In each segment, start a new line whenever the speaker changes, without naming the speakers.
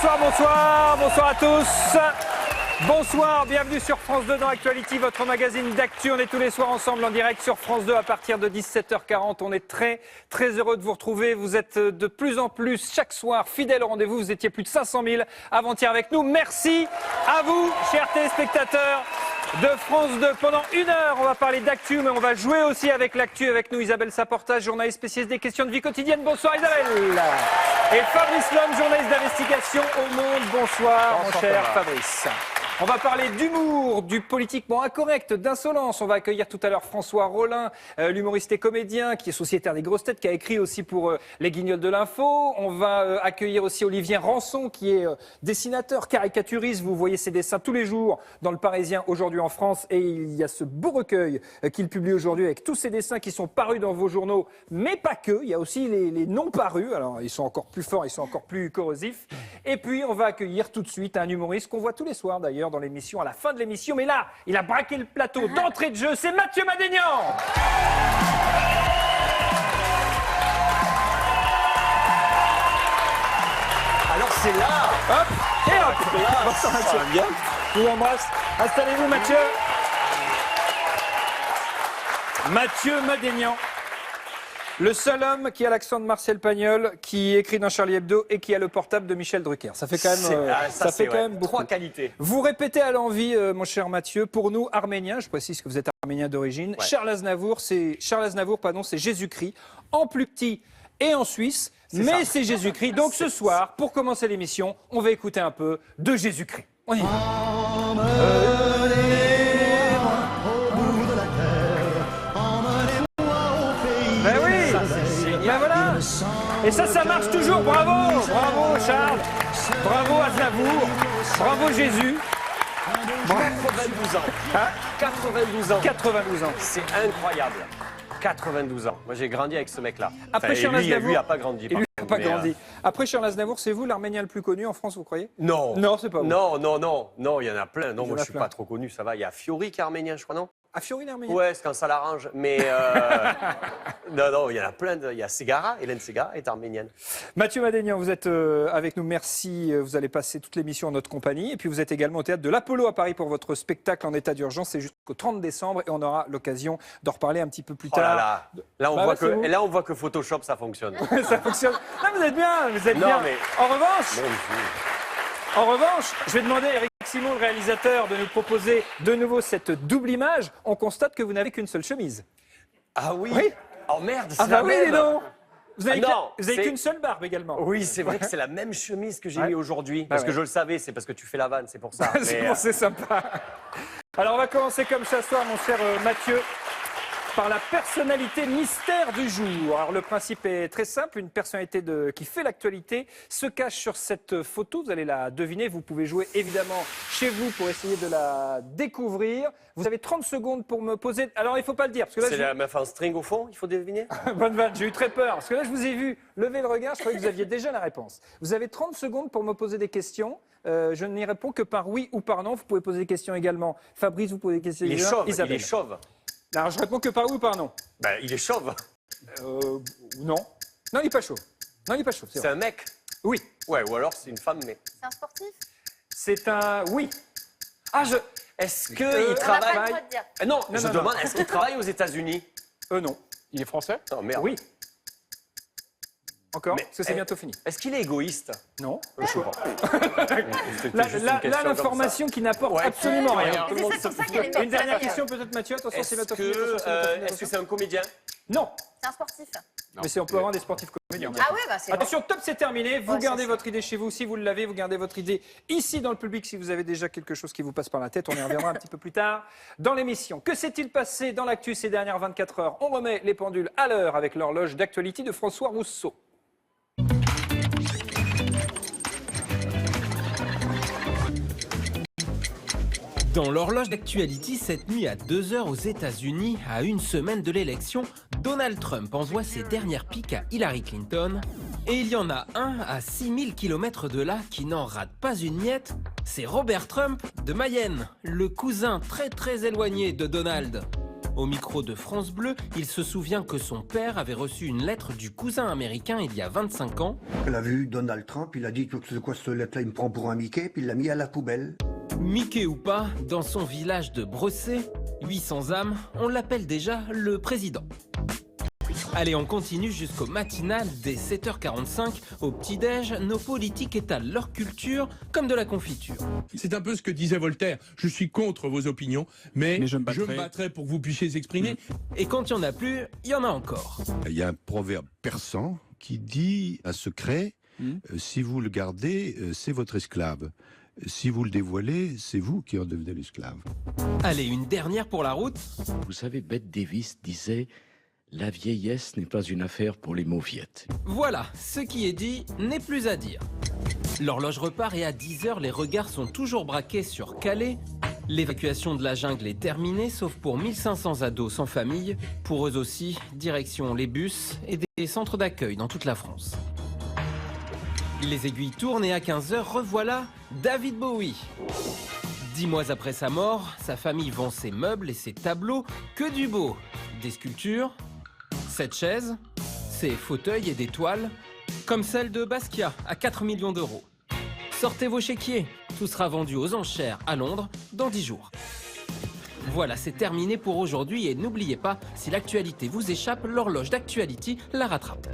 Bonsoir, bonsoir, bonsoir à tous. Bonsoir, bienvenue sur France 2 dans Actuality, votre magazine d'actu. On est tous les soirs ensemble en direct sur France 2 à partir de 17h40. On est très heureux de vous retrouver. Vous êtes de plus en plus chaque soir fidèles au rendez-vous. Vous étiez plus de 500 000 avant-hier avec nous. Merci à vous, chers téléspectateurs de France 2. Pendant une heure, on va parler d'actu, mais on va jouer aussi avec l'actu. Avec nous, Isabelle Saporta, journaliste spécialiste des questions de vie quotidienne. Bonsoir Isabelle. Et Fabrice Lhomme, journaliste d'investigation au Monde. Bonsoir, mon cher Fabrice. On va parler d'humour, du politiquement incorrect, d'insolence. On va accueillir tout à l'heure François Rollin, l'humoriste et comédien, qui est sociétaire des grosses têtes, qui a écrit aussi pour les Guignols de l'info. On va accueillir aussi Olivier Rançon, qui est dessinateur, caricaturiste. Vous voyez ses dessins tous les jours dans Le Parisien, aujourd'hui en France. Et il y a ce beau recueil qu'il publie aujourd'hui avec tous ces dessins qui sont parus dans vos journaux, mais pas que. Il y a aussi les non parus. Alors, ils sont encore plus forts, ils sont encore plus corrosifs. Et puis, on va accueillir tout de suite un humoriste qu'on voit tous les soirs d'ailleurs dans l'émission, à la fin de l'émission. Mais là, il a braqué le plateau d'entrée de jeu. C'est Mathieu Madénian.
Alors c'est là.
Hop et hop.
Là,
Bonsoir, Mathieu.
ça va bien.
Je vous embrasse. Installez-vous, Mathieu. Mathieu Madénian. Le seul homme qui a l'accent de Marcel Pagnol, qui écrit dans Charlie Hebdo et qui a le portable de Michel Drucker. Ça fait quand même, ça fait quand même beaucoup.
Trois qualités.
Vous répétez à l'envi, mon cher Mathieu, pour nous, arméniens, je précise que vous êtes arménien d'origine,
Ouais.
Charles Aznavour, c'est Jésus-Christ, en plus petit et en Suisse, mais c'est Jésus-Christ. Donc ce soir, pour commencer l'émission, on va écouter un peu de Jésus-Christ. On y va. Ben oui, ben voilà. Et ça marche toujours. Bravo, bravo Charles, bravo Aznavour, bravo Jésus.
92 ans.
Hein
92 ans.
92 ans.
C'est incroyable. 92 ans. Moi, j'ai grandi avec ce mec-là.
Après,
Enfin,
Charles
lui,
Aznavour-
lui a pas grandi.
Et
par
lui n'a
contre,
pas
mais,
grandi. Après Charles Aznavour, c'est vous l'Arménien le plus connu en France, vous croyez?
Non.
Non, c'est pas vous.
Non, il y en a plein. Non,
Il y en
moi,
a
je suis
plein.
pas trop connu, ça va. Il y a Fiori qui est arménien, je crois, non?
Ah, Fiori l'Arménien.
Ouais, c'est quand ça l'arrange. Mais non, il y en a plein. Il y a Ségara, Hélène Ségara est arménienne.
Mathieu Madénian, vous êtes avec nous, merci. Vous allez passer toute l'émission en notre compagnie. Et puis vous êtes également au Théâtre de l'Apollo à Paris pour votre spectacle en état d'urgence. C'est jusqu'au 30 décembre et on aura l'occasion d'en reparler un petit peu plus
Oh là
tard.
là. Là, on
Bah
voit
ouais, c'est vous.
que, et là, on voit que Photoshop, ça fonctionne.
Ça fonctionne. Non, vous êtes bien, vous êtes
Non,
bien.
mais-
En revanche,
Mon Dieu.
En revanche, je vais demander à Eric Simon, le réalisateur, de nous proposer de nouveau cette double image. On constate que vous n'avez qu'une seule chemise.
Ah oui.
Oui.
Oh merde, c'est
Ah
la
bah oui,
même.
dis donc. Vous avez
Ah non,
vous avez
c'est-
qu'une seule barbe également.
Oui, c'est vrai que c'est la même chemise que j'ai
Ouais.
mis aujourd'hui. Parce
ouais.
que je le savais, c'est parce que tu fais la vanne, c'est pour ça.
C'est
Mais,
bon, c'est sympa. Alors on va commencer comme chaque soir, mon cher Mathieu, par la personnalité mystère du jour. Alors le principe est très simple, une personnalité qui fait l'actualité se cache sur cette photo, vous allez la deviner, vous pouvez jouer évidemment chez vous pour essayer de la découvrir. Vous avez 30 secondes pour me poser, alors il ne faut pas le dire, parce que là,
c'est la meuf en string au fond, il faut deviner.
bonne vanne, j'ai eu très peur, parce que là je vous ai vu lever le regard, je croyais que vous aviez déjà la réponse. Vous avez 30 secondes pour me poser des questions. Je n'y réponds que par oui ou par non. Vous pouvez poser des questions également. Fabrice, vous posez des questions
Il est
également.
chauve,
Isabelle.
il est chauve.
Alors, je réponds que par oui ou par non.
Ben, il est chauve.
Non. Non, il n'est pas chaud. Non, il n'est pas chaud. C'est
C'est
vrai.
un mec.
Oui.
Ouais, ou alors c'est une femme, mais.
C'est un sportif?
C'est un oui.
Ah, Est-ce qu'il
On
On n'a pas le
travaille.
droit de dire.
Non,
Non,
je
non,
demande,
non.
est-ce qu'il travaille aux États-Unis?
Non.
Il est français?
Non, merde.
Oui. Encore
Mais,
parce que c'est
eh,
bientôt fini.
Est-ce qu'il est égoïste?
Non.
Je sais pas. C'était
Là,
juste
là,
une question
là,
comme
l'information qui n'apporte
Ouais.
absolument rien.
Tout le monde
C'est
se
pour ça
fout.
qu'elle est
Une dernière
belle.
question peut-être, Mathieu. Attention, c'est
Est-ce
bientôt
que
fini. Attention, c'est bientôt fini,
est-ce que c'est un comédien?
Non.
C'est un sportif.
Mais on peut avoir des sportifs comédiens.
Ah ouais, bah c'est bon.
Attention, top, c'est terminé. Vous
Ouais,
gardez
ça,
votre idée chez vous si vous l'avez. Vous gardez votre idée ici dans le public si vous avez déjà quelque chose qui vous passe par la tête. On y reviendra un petit peu plus tard dans l'émission. Que s'est-il passé dans l'actu ces dernières 24 heures? On remet les pendules à l'heure avec l'horloge d'actualité de François Rousseau.
Dans l'horloge d'actualité, cette nuit à 2h aux États-Unis, à une semaine de l'élection, Donald Trump envoie ses dernières piques à Hillary Clinton. Et il y en a un à 6000 km de là qui n'en rate pas une miette, c'est Robert Trump de Mayenne, le cousin très éloigné de Donald. Au micro de France Bleu, il se souvient que son père avait reçu une lettre du cousin américain il y a 25 ans.
Elle a vu Donald Trump, il a dit « C'est quoi cette lettre-là, il me prend pour un Mickey ?» puis il l'a mis à la poubelle.
Mickey ou pas, dans son village de Bressé, 800 âmes, on l'appelle déjà le président. Allez, on continue jusqu'au matinal dès 7h45. Au petit-déj, nos politiques étalent leur culture comme de la confiture.
C'est un peu ce que disait Voltaire. Je suis contre vos opinions, mais je me battrai pour que vous puissiez exprimer.
Et quand il n'y en a plus, il y en a encore.
Il y a un proverbe persan qui dit un secret, si vous le gardez, c'est votre esclave. Si vous le dévoilez, c'est vous qui en devenez l'esclave.
Allez, une dernière pour la route.
Vous savez, Bette Davis disait « La vieillesse n'est pas une affaire pour les mauviettes ».
Voilà, ce qui est dit n'est plus à dire. L'horloge repart et à 10h, les regards sont toujours braqués sur Calais. L'évacuation de la jungle est terminée, sauf pour 1500 ados sans famille. Pour eux aussi, direction les bus et des centres d'accueil dans toute la France. Les aiguilles tournent et à 15h, revoilà David Bowie. 10 mois après sa mort, sa famille vend ses meubles et ses tableaux. Que du beau. Des sculptures, cette chaise, ses fauteuils et des toiles, comme celle de Basquiat à 4 millions d'euros. Sortez vos chéquiers, tout sera vendu aux enchères à Londres dans 10 jours. Voilà, c'est terminé pour aujourd'hui et n'oubliez pas, si l'actualité vous échappe, l'horloge d'Actuality la rattrape.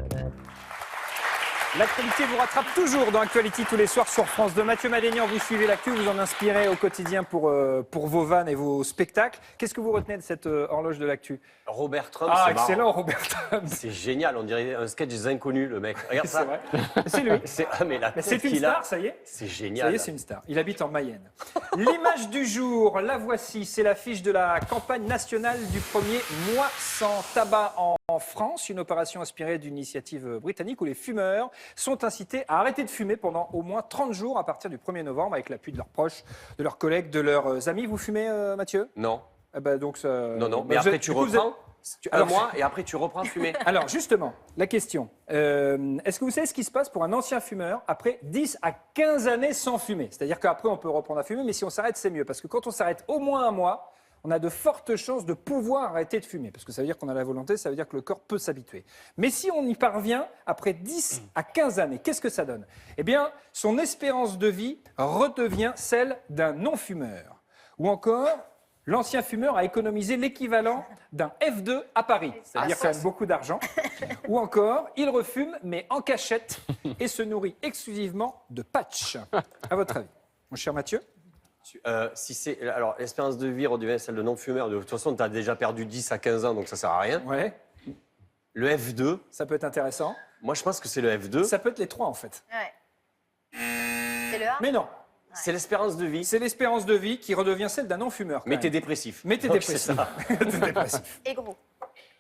L'actualité vous rattrape toujours dans Actuality tous les soirs sur France 2. Mathieu Madénian, vous suivez l'actu, vous en inspirez au quotidien pour vos vannes et vos spectacles. Qu'est-ce que vous retenez de cette horloge de l'actu?
Robert Trump,
Ah,
c'est marrant.
excellent, Robert Trump.
C'est génial, on dirait un sketch des inconnus, le mec. Regarde
C'est
ça.
vrai. C'est lui.
Mais la
Mais
tête
c'est une
qu'il a,
star, ça y est.
c'est
Ça
génial.
y est, c'est une star. Il habite en Mayenne. L'image du jour, la voici. C'est l'affiche de la campagne nationale du premier mois sans tabac en France. Une opération inspirée d'une initiative britannique où les fumeurs sont incités à arrêter de fumer pendant au moins 30 jours à partir du 1er novembre avec l'appui de leurs proches, de leurs collègues, de leurs amis. Vous fumez, Mathieu?
Non,
Eh ben, donc ça...
non.
Bah,
Mais
vous
après,
êtes-
tu
du coup, vous êtes-
reprends un
Alors,
mois et après, tu reprends à fumer.
Alors justement, la question, est-ce que vous savez ce qui se passe pour un ancien fumeur après 10 à 15 années sans fumer? C'est-à-dire qu'après on peut reprendre à fumer, mais si on s'arrête c'est mieux. Parce que quand on s'arrête au moins un mois, on a de fortes chances de pouvoir arrêter de fumer. Parce que ça veut dire qu'on a la volonté, ça veut dire que le corps peut s'habituer. Mais si on y parvient après 10 à 15 années, qu'est-ce que ça donne? Eh bien, son espérance de vie redevient celle d'un non-fumeur. Ou encore... L'ancien fumeur a économisé l'équivalent d'un F2 à Paris, c'est-à-dire quand même beaucoup d'argent. Ou encore, il refume, mais en cachette, et se nourrit exclusivement de patch. À votre avis, mon cher Mathieu?
Si c'est, alors, l'espérance de vie redevient celle de non-fumeur. De toute façon, tu as déjà perdu 10 à 15 ans, donc ça sert à rien.
Ouais,
Le F2,
ça peut être intéressant.
moi, je pense que c'est le F2.
Ça peut être les trois, en fait.
Ouais. C'est le A.
Mais non,
C'est l'espérance de vie.
c'est l'espérance de vie qui redevient celle d'un non-fumeur. quand
Mais t'es
même.
dépressif.
Mais t'es
Donc,
dépressif.
c'est ça.
T'es dépressif.
Et gros.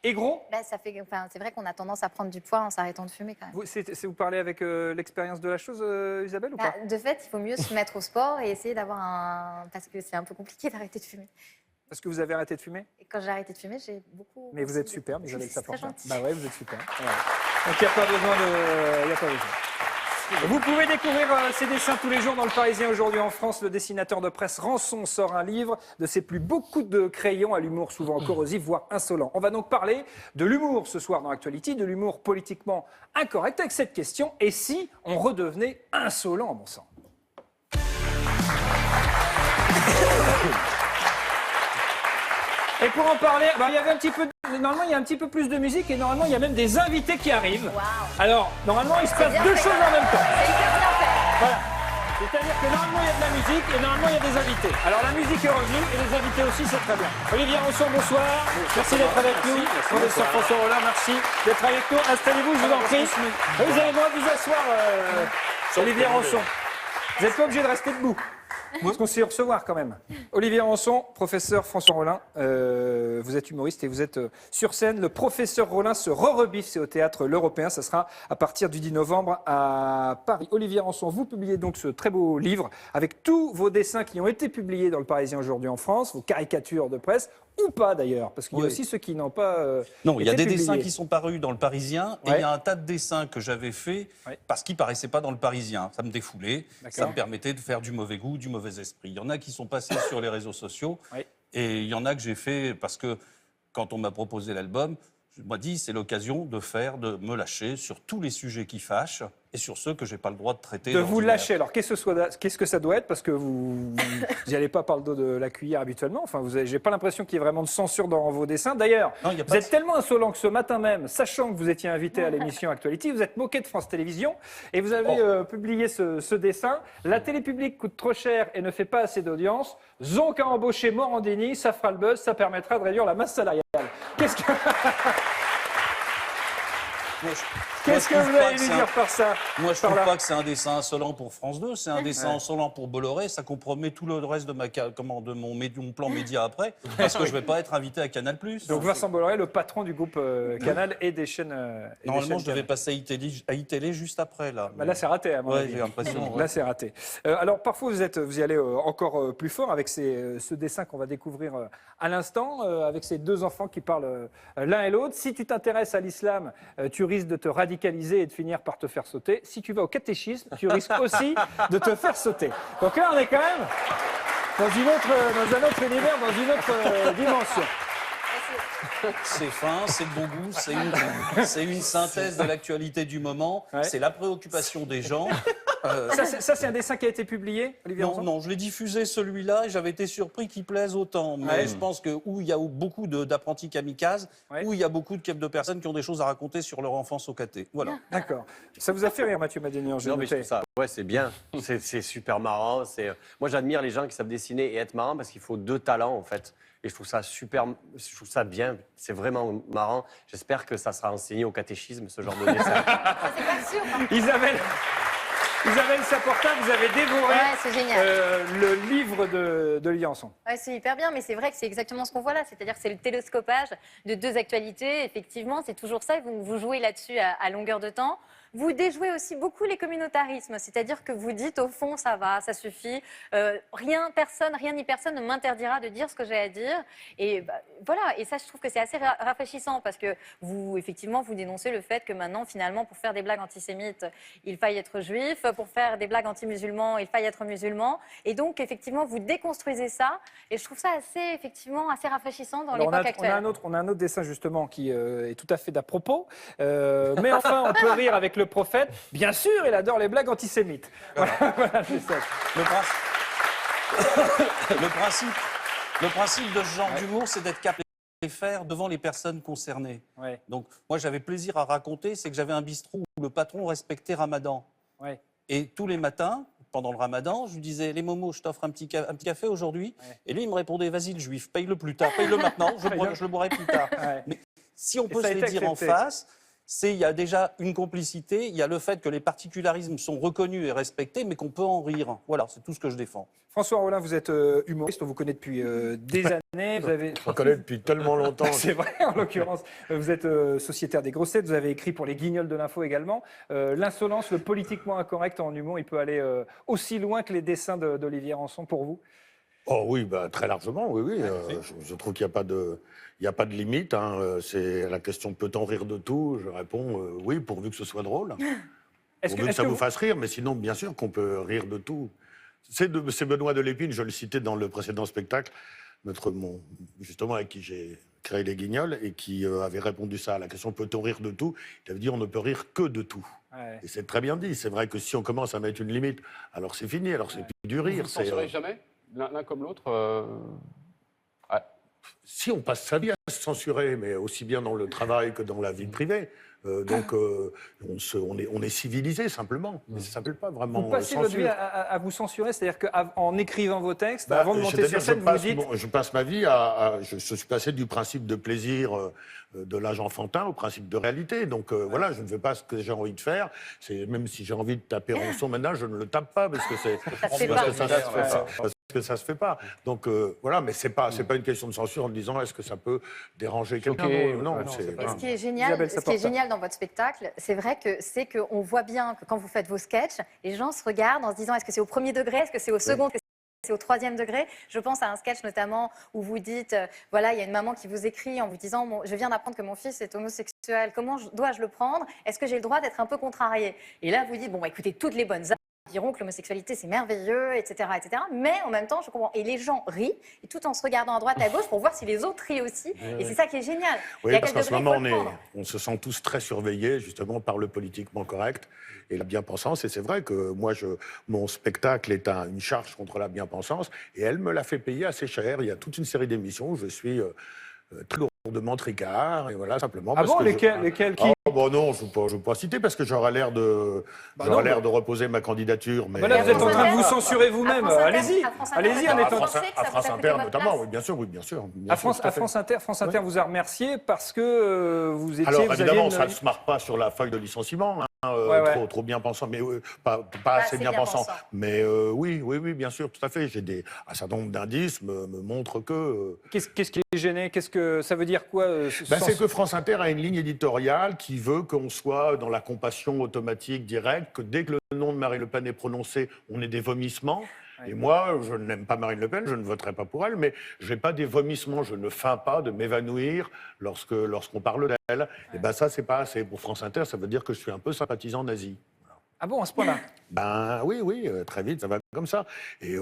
Et gros,
Bah, ça fait, enfin, c'est vrai qu'on a tendance à prendre du poids en s'arrêtant de fumer quand même.
vous parlez avec l'expérience de la chose, Isabelle, ou
Bah,
pas?
de fait, il faut mieux se mettre au sport et essayer d'avoir un... Parce que c'est un peu compliqué d'arrêter de fumer.
Parce que vous avez arrêté de fumer?
Et quand j'ai arrêté de fumer, j'ai beaucoup...
Mais vous êtes superbe, Isabelle
C'est très
Saporta.
gentil.
Bah ouais, vous êtes super. Ouais. Donc il n'y a pas besoin de... Il y a pas besoin. Vous pouvez découvrir ses dessins tous les jours dans le Parisien. Aujourd'hui en France, le dessinateur de presse Rançon sort un livre de ses plus beaux coups de crayon à l'humour souvent corrosif, voire insolent. On va donc parler de l'humour ce soir dans Actuality, de l'humour politiquement incorrect avec cette question. Et si on redevenait insolent, bon sang? Et pour en parler, il y avait un petit peu, normalement il y a un petit peu plus de musique et normalement il y a même des invités qui arrivent.
Waouh.
Alors normalement il se passe
bien
deux
fait.
choses en même temps.
C'est hyper bien fait.
Voilà. C'est-à-dire que normalement il y a de la musique et normalement il y a des invités. Alors la musique est revenue et les invités aussi, c'est très bien. Olivier Rançon, bonsoir. Merci d'être avec nous. Professeur François Rollin, merci d'être avec nous. Installez-vous, je vous en prie. Vous allez moi vous asseoir, Olivier Rançon. Vous n'êtes pas obligé de rester debout. Parce qu'on sait recevoir quand même. Olivier Rançon, professeur François Rollin, vous êtes humoriste et vous êtes sur scène. Le professeur Rollin se re-rebiffe, c'est au théâtre L'Européen. Ça sera à partir du 10 novembre à Paris. Olivier Rançon, vous publiez donc ce très beau livre avec tous vos dessins qui ont été publiés dans le Parisien aujourd'hui en France, vos caricatures de presse, ou pas d'ailleurs, parce qu'il y a
Oui.
aussi ceux qui n'ont pas.
Non, il y a
été
des dessins
publiés.
qui sont parus dans le Parisien et
Ouais.
il y a un tas de dessins que j'avais faits
Ouais.
parce qu'ils paraissaient pas dans le Parisien. Ça me défoulait, ça
D'accord.
me permettait de faire du mauvais goût, du mauvais esprit. Il y en a qui sont passés sur les réseaux sociaux
Ouais.
et il y en a que j'ai fait parce que quand on m'a proposé l'album, je me dis c'est l'occasion de me lâcher sur tous les sujets qui fâchent et sur ceux que j'ai pas le droit de traiter.
De vous
d'ordinaire.
lâcher. Alors, qu'est-ce que ça doit être? Parce que vous n'y allez pas par le dos de la cuillère habituellement. Enfin, j'ai pas l'impression qu'il y ait vraiment de censure dans vos dessins. D'ailleurs,
Non, il y a
vous
pas
êtes tellement insolent que ce matin même, sachant que vous étiez invité à l'émission Actuality, vous êtes moqué de France Télévisions et vous avez publié ce dessin. La télé publique coûte trop cher et ne fait pas assez d'audience. Zonk a embauché Morandini, ça fera le buzz, ça permettra de réduire la masse salariale. Qu'est-ce que... Qu'est-ce que vous allez lui dire par ça?
Moi, je trouve pas que c'est un dessin insolent pour France 2, c'est un dessin insolent pour Bolloré. Ça compromet tout le reste de mon plan média après, parce que je vais pas être invité à Canal+.
Donc Vincent Bolloré, le patron du groupe Canal et des chaînes.
Normalement, je devais passer à iTélé juste après, là.
Bah là, c'est raté, à mon avis.
J'ai l'impression.
Là, c'est raté. Alors, parfois, vous y allez encore plus fort avec ce dessin qu'on va découvrir à l'instant, avec ces deux enfants qui parlent l'un et l'autre. Si tu t'intéresses à l'islam, tu risques de te radicaliser et de finir par te faire sauter. Si tu vas au catéchisme, tu risques aussi de te faire sauter. Donc là, on est quand même dans un autre univers, dans une autre dimension.
C'est fin, c'est de bon goût, c'est une synthèse de l'actualité du moment, c'est la préoccupation des gens.
Ça, c'est un dessin qui a été publié, Olivier Ranson ?
Non, je l'ai diffusé celui-là et j'avais été surpris qu'il plaise autant. Mais je pense que où il y a beaucoup d'apprentis kamikazes, où il y a beaucoup de personnes qui ont des choses à raconter sur leur enfance au caté. Voilà.
D'accord. Ça vous a fait rire, Mathieu Madénian?
Non, mais je trouve ça, c'est bien. C'est super marrant. Moi, j'admire les gens qui savent dessiner et être marrant parce qu'il faut deux talents, en fait. Et je trouve ça je trouve ça bien. C'est vraiment marrant. J'espère que ça sera enseigné au catéchisme, ce genre de dessin.
C'est pas sûr.
Isabelle Saporta, vous avez dévoré
c'est génial.
le livre de Liançon.
Ouais, c'est hyper bien, mais c'est vrai que c'est exactement ce qu'on voit là. C'est-à-dire que c'est le télescopage de deux actualités. Effectivement, c'est toujours ça. Vous jouez là-dessus à longueur de temps. Vous déjouez aussi beaucoup les communautarismes, c'est-à-dire que vous dites au fond ça va, ça suffit, rien ni personne ne m'interdira de dire ce que j'ai à dire. Et voilà, et ça je trouve que c'est assez rafraîchissant parce que vous dénoncez le fait que maintenant finalement pour faire des blagues antisémites, il faille être juif, pour faire des blagues anti-musulmans, il faille être musulman. Et donc effectivement vous déconstruisez ça et je trouve ça assez rafraîchissant dans l'époque actuelle.
On a un autre dessin justement qui est tout à fait d'à propos, mais enfin on peut rire avec le prophète, bien sûr, il adore les blagues antisémites. Voilà le message.
Le principe de ce genre d'humour, c'est d'être capable de les faire devant les personnes concernées.
Ouais.
Donc, moi, j'avais plaisir à raconter, c'est que j'avais un bistrot où le patron respectait Ramadan.
Ouais.
Et tous les matins, pendant le Ramadan, je lui disais, les momos, je t'offre un petit café aujourd'hui. Ouais. Et lui, il me répondait, vas-y, le juif, paye-le plus tard, paye-le maintenant, je le boirai plus tard. Ouais. Mais si on peut se les dire en face... il y a déjà une complicité, il y a le fait que les particularismes sont reconnus et respectés, mais qu'on peut en rire. Voilà, c'est tout ce que je défends.
François Rollin, vous êtes humoriste, on vous connaît depuis des années.
On connaît depuis tellement longtemps.
C'est vrai, en l'occurrence. Vous êtes sociétaire des grosses têtes, vous avez écrit pour les Guignols de l'info également. L'insolence, le politiquement incorrect en humour, il peut aller aussi loin que les dessins d'Olivier Ranson pour vous?
Oh oui, très largement, oui. Je trouve qu'il n'y a pas de limite. Hein. C'est la question peut-on rire de tout? Je réponds oui, pourvu que ce soit drôle. Pourvu que ça vous fasse rire, mais sinon, bien sûr qu'on peut rire de tout. C'est Benoît Delépine, je le citais dans le précédent spectacle, justement avec qui j'ai créé les Guignols, et qui avait répondu ça à la question peut-on rire de tout? Il avait dit on ne peut rire que de tout. Ouais. Et c'est très bien dit. C'est vrai que si on commence à mettre une limite, alors c'est fini, alors c'est plus du rire.
Vous ne censurez jamais l'un comme l'autre
Si on passe sa vie à se censurer, mais aussi bien dans le travail que dans la vie privée. Donc, on est civilisé simplement. Mais ça ne s'appelle pas vraiment.
Vous passez votre vie à vous censurer, c'est-à-dire qu'en écrivant vos textes, avant de monter sur scène, vous dites.
Je passe ma vie je suis passé du principe de plaisir de l'âge enfantin au principe de réalité. Donc voilà, je ne fais pas ce que j'ai envie de faire. Même si j'ai envie de taper Ranson maintenant, je ne le tape pas parce que ça se fait pas. Donc voilà, mais c'est pas une question de censure en disant est-ce que ça peut déranger quelqu'un. Non,
ce qui est génial dans votre spectacle, c'est vrai que c'est qu'on voit bien que quand vous faites vos sketchs, les gens se regardent en se disant est-ce que c'est au premier degré, est-ce que c'est au second, est-ce que c'est au troisième degré. Je pense à un sketch notamment où vous dites, voilà, il y a une maman qui vous écrit en vous disant, je viens d'apprendre que mon fils est homosexuel, comment dois-je le prendre? Est-ce que j'ai le droit d'être un peu contrariée? Et là, vous dites, bon, écoutez, toutes les bonnes diront que l'homosexualité c'est merveilleux, etc., etc. Mais en même temps, je comprends. Et les gens rient, et tout en se regardant à droite, à gauche pour voir si les autres rient aussi. Et c'est ça qui est génial.
Oui, parce qu'en ce moment, on se sent tous très surveillés, justement, par le politiquement correct et la bien-pensance. Et c'est vrai que moi, mon spectacle est une charge contre la bien-pensance, et elle me l'a fait payer assez cher. Il y a toute une série d'émissions où je suis très lourdement tricard, et voilà, simplement.
Ah bon, lesquels qui
bon, non, je ne veux pas citer parce que j'aurais l'air de reposer ma candidature. Mais
là, vous êtes en train de vous censurer vous-même. Allez-y, allez-y.
À France Inter, notamment, oui, bien sûr.
À France Inter vous a remercié parce que vous étiez...
Alors, évidemment, ça ne se marque pas sur la feuille de licenciement, trop bien pensant, mais pas assez bien pensant. Mais oui, bien sûr, tout à fait. Un certain nombre d'indices me montrent que...
Qu'est-ce qui est gêné? Qu'est-ce que ça veut dire quoi
C'est que France Inter a une ligne éditoriale qui veut qu'on soit dans la compassion automatique directe, que dès que le nom de Marine Le Pen est prononcé, on ait des vomissements. Et moi, je n'aime pas Marine Le Pen, je ne voterai pas pour elle, mais je n'ai pas des vomissements, je ne feins pas de m'évanouir lorsqu'on parle d'elle. Et bien ça, c'est pas assez. Pour France Inter, ça veut dire que je suis un peu sympathisant nazi.
Ah bon, à ce point-là?
Ben oui, très vite, ça va comme ça. Et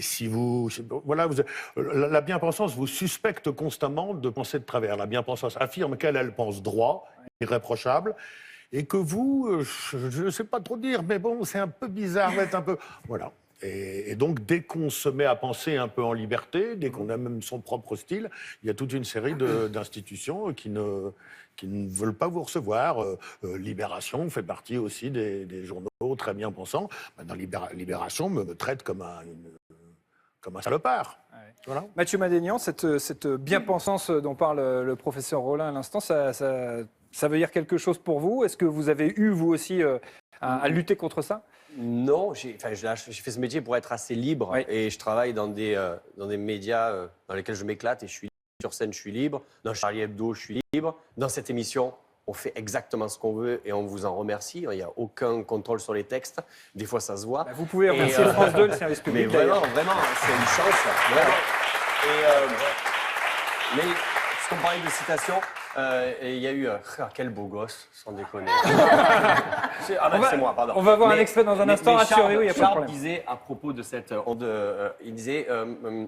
si vous... Voilà, la bien-pensance vous suspecte constamment de penser de travers. La bien-pensance affirme qu'elle pense droit, irréprochable, et que vous, je ne sais pas trop dire, mais bon, c'est un peu bizarre d'être un peu... Voilà. Et donc, dès qu'on se met à penser un peu en liberté, dès qu'on a même son propre style, il y a toute une série d'institutions qui ne veulent pas vous recevoir. Libération fait partie aussi des journaux très bien pensants. Maintenant, Libération me traite comme un salopard. Voilà.
Mathieu Madénian, cette bien-pensance dont parle le professeur Rollin à l'instant, ça veut dire quelque chose pour vous? Est-ce que vous avez eu, vous aussi, à lutter contre ça?
Non, j'ai fait ce métier pour être assez libre, et je travaille dans des médias dans lesquels je m'éclate, et je suis sur scène, je suis libre. Dans Charlie Hebdo, je suis libre. Dans cette émission, on fait exactement ce qu'on veut et on vous en remercie. Il n'y a aucun contrôle sur les textes. Des fois, ça se voit.
Vous pouvez remercier France 2, le service public.
Mais vraiment, c'est une chance. Mais puisqu'on parlait de citations, il y a eu quel beau gosse, sans déconner. C'est moi, pardon.
On va voir un extrait dans un instant. Rassurez-vous, il n'y a pas de problème.
Disait à propos de cette il disait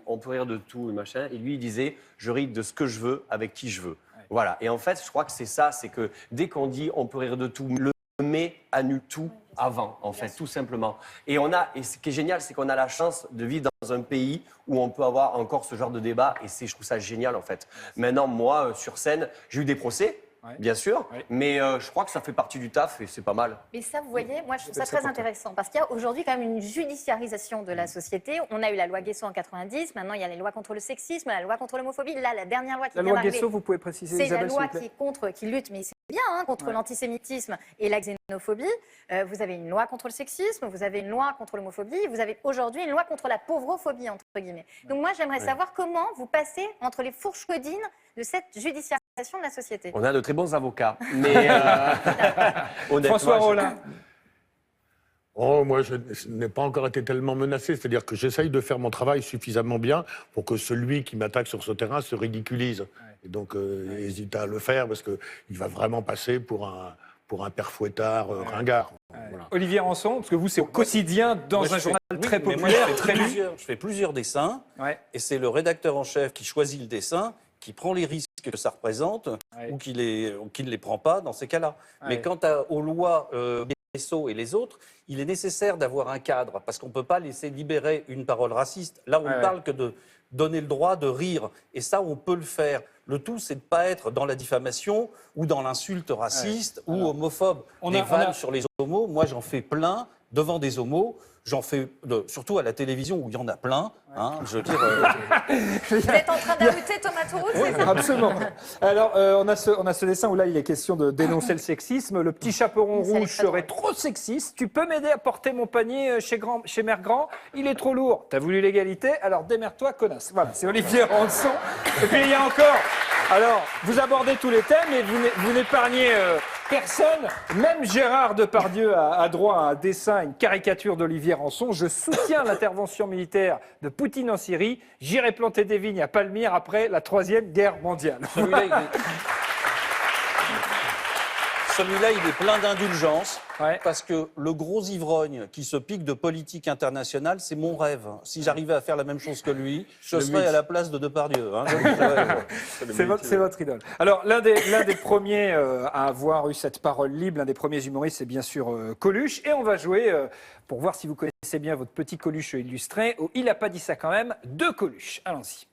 on peut rire de tout, machin. Et lui, il disait je ris de ce que je veux avec qui je veux. Voilà. Et en fait, je crois que c'est ça, c'est que dès qu'on dit on peut rire de tout, le met annule tout avant, en fait, tout simplement. Et ce qui est génial, c'est qu'on a la chance de vivre dans un pays où on peut avoir encore ce genre de débat, et je trouve ça génial, en fait. Maintenant, moi, sur scène, j'ai eu des procès, bien sûr, mais je crois que ça fait partie du taf, et c'est pas mal.
Mais ça, vous voyez, moi, je trouve ça très intéressant, parce qu'il y a aujourd'hui quand même une judiciarisation de la société. On a eu la loi Guesso en 90, maintenant il y a les lois contre le sexisme, la loi contre l'homophobie. Là, la dernière loi qui vient d'arriver...
La loi Guesso, vous pouvez préciser,
c'est la loi qui lutte, mais c'est bien, contre l'antisémitisme et la xénophobie. Vous avez une loi contre le sexisme, vous avez une loi contre l'homophobie, vous avez aujourd'hui une loi contre la pauvrophobie, entre guillemets. Donc moi, j'aimerais savoir comment vous passez entre les fourches codines de cette judiciarisation de la société.
On a de très bons avocats, mais
François Rollin.
Moi, je n'ai pas encore été tellement menacé. C'est-à-dire que j'essaye de faire mon travail suffisamment bien pour que celui qui m'attaque sur ce terrain se ridiculise. Et donc, hésite à le faire parce qu'il va vraiment passer pour un père fouettard ringard. Voilà.
Olivier Rançon, parce que vous, c'est au quotidien dans un journal très populaire, très lu.
Je fais plusieurs dessins, et c'est le rédacteur en chef qui choisit le dessin, qui prend les risques que ça représente, ou qui ne les prend pas dans ces cas-là. Mais quant aux lois Guesso et les autres, il est nécessaire d'avoir un cadre, parce qu'on ne peut pas laisser libérer une parole raciste. Là, on ne parle que de donner le droit de rire, et ça, on peut le faire. Le tout, c'est de ne pas être dans la diffamation ou dans l'insulte raciste ou homophobe. Les vannes sur les homos, moi, j'en fais plein devant des homos. J'en fais, surtout à la télévision où il y en a plein. Je veux dire,
Vous êtes en train d'ajouter Thomas Touroux, c'est ça?
Absolument. Alors, on a ce dessin où là, il est question de dénoncer le sexisme. Le petit chaperon rouge serait trop sexiste. Tu peux m'aider à porter mon panier chez Mère Grand? Il est trop lourd. T'as voulu l'égalité? Alors démerde-toi, connasse. Voilà, c'est Olivier Rançon. Et puis il y a encore... Alors, vous abordez tous les thèmes et vous n'épargnez personne. Même Gérard Depardieu a droit à un dessin, une caricature d'Olivier Rançon. Je soutiens l'intervention militaire de Poutine en Syrie. J'irai planter des vignes à Palmyre après la 3e guerre mondiale.
celui-là, il est plein d'indulgence. Parce que le gros ivrogne qui se pique de politique internationale, c'est mon rêve. Si j'arrivais à faire la même chose que lui, je serais à la place de Depardieu. Hein.
C'est votre idole. Alors, l'un des premiers à avoir eu cette parole libre, l'un des premiers humoristes, c'est bien sûr Coluche. Et on va jouer, pour voir si vous connaissez bien votre petit Coluche illustré, au Il a pas dit ça quand même, de Coluche. Allons-y.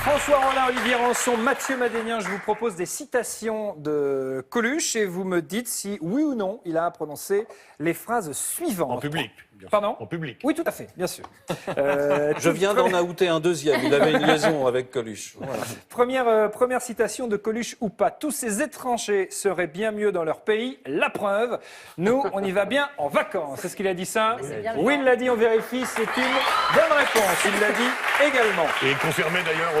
François Rollin, Olivier Rançon, Mathieu Madénian, je vous propose des citations de Coluche et vous me dites si, oui ou non, il a prononcé les phrases suivantes.
En public.
Pardon ?
En public.
Oui, tout à fait, bien sûr.
Je viens d'en outer un deuxième. Il avait une liaison avec Coluche. Voilà.
Première citation de Coluche ou pas. Tous ces étrangers seraient bien mieux dans leur pays. La preuve, nous, on y va bien en vacances. Est-ce qu'il a dit ça ? Oui, il l'a dit, on vérifie. C'est une bonne réponse. Il l'a dit également.
Et confirmé d'ailleurs,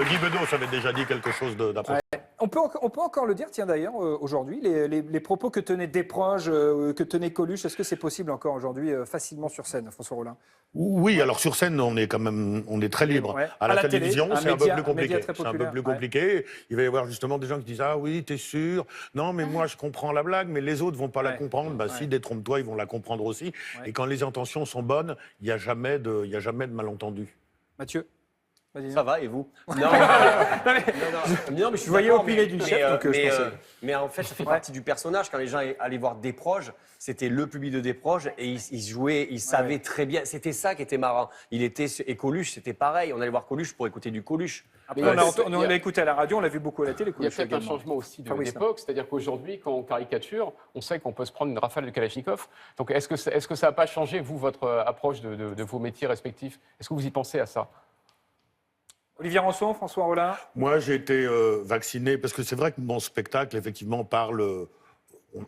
Guy Bedos avait déjà dit quelque chose d'approprié.
On peut encore le dire, tiens d'ailleurs, aujourd'hui, les propos que tenait Desproges, que tenait Coluche, est-ce que c'est possible encore aujourd'hui facilement sur scène, François Rollin ?
Oui, alors sur scène, on est très libre.
Ouais.
À la télévision, c'est un peu plus compliqué.
C'est
un peu plus compliqué. Il va y avoir justement des gens qui disent ah oui, t'es sûr ? Non, mais moi je comprends la blague, mais les autres vont pas la comprendre. Bah si, détrompe-toi, ils vont la comprendre aussi. Ouais. Et quand les intentions sont bonnes, il n'y a jamais de malentendu.
Mathieu ?
Ça va, et vous?
Non, mais je voyais opiner du chef,
mais en fait, ça fait partie du personnage. Quand les gens allaient voir Desproges, c'était le public de Desproges, et ils jouaient, ils savaient très bien. C'était ça qui était marrant. Et Coluche, c'était pareil. On allait voir Coluche pour écouter du Coluche.
Après, on l'a écouté à la radio, on l'a vu beaucoup à la télé.
Il y a peut-être un changement aussi d'époque, c'est-à-dire qu'aujourd'hui, quand on caricature, on sait qu'on peut se prendre une rafale de Kalachnikov. Donc, est-ce que ça n'a pas changé, vous, votre approche de vos métiers respectifs? Est-ce que vous y pensez à ça?
Olivier Rançon, François Rollin.
Moi, j'ai été vacciné, parce que c'est vrai que mon spectacle, effectivement, parle...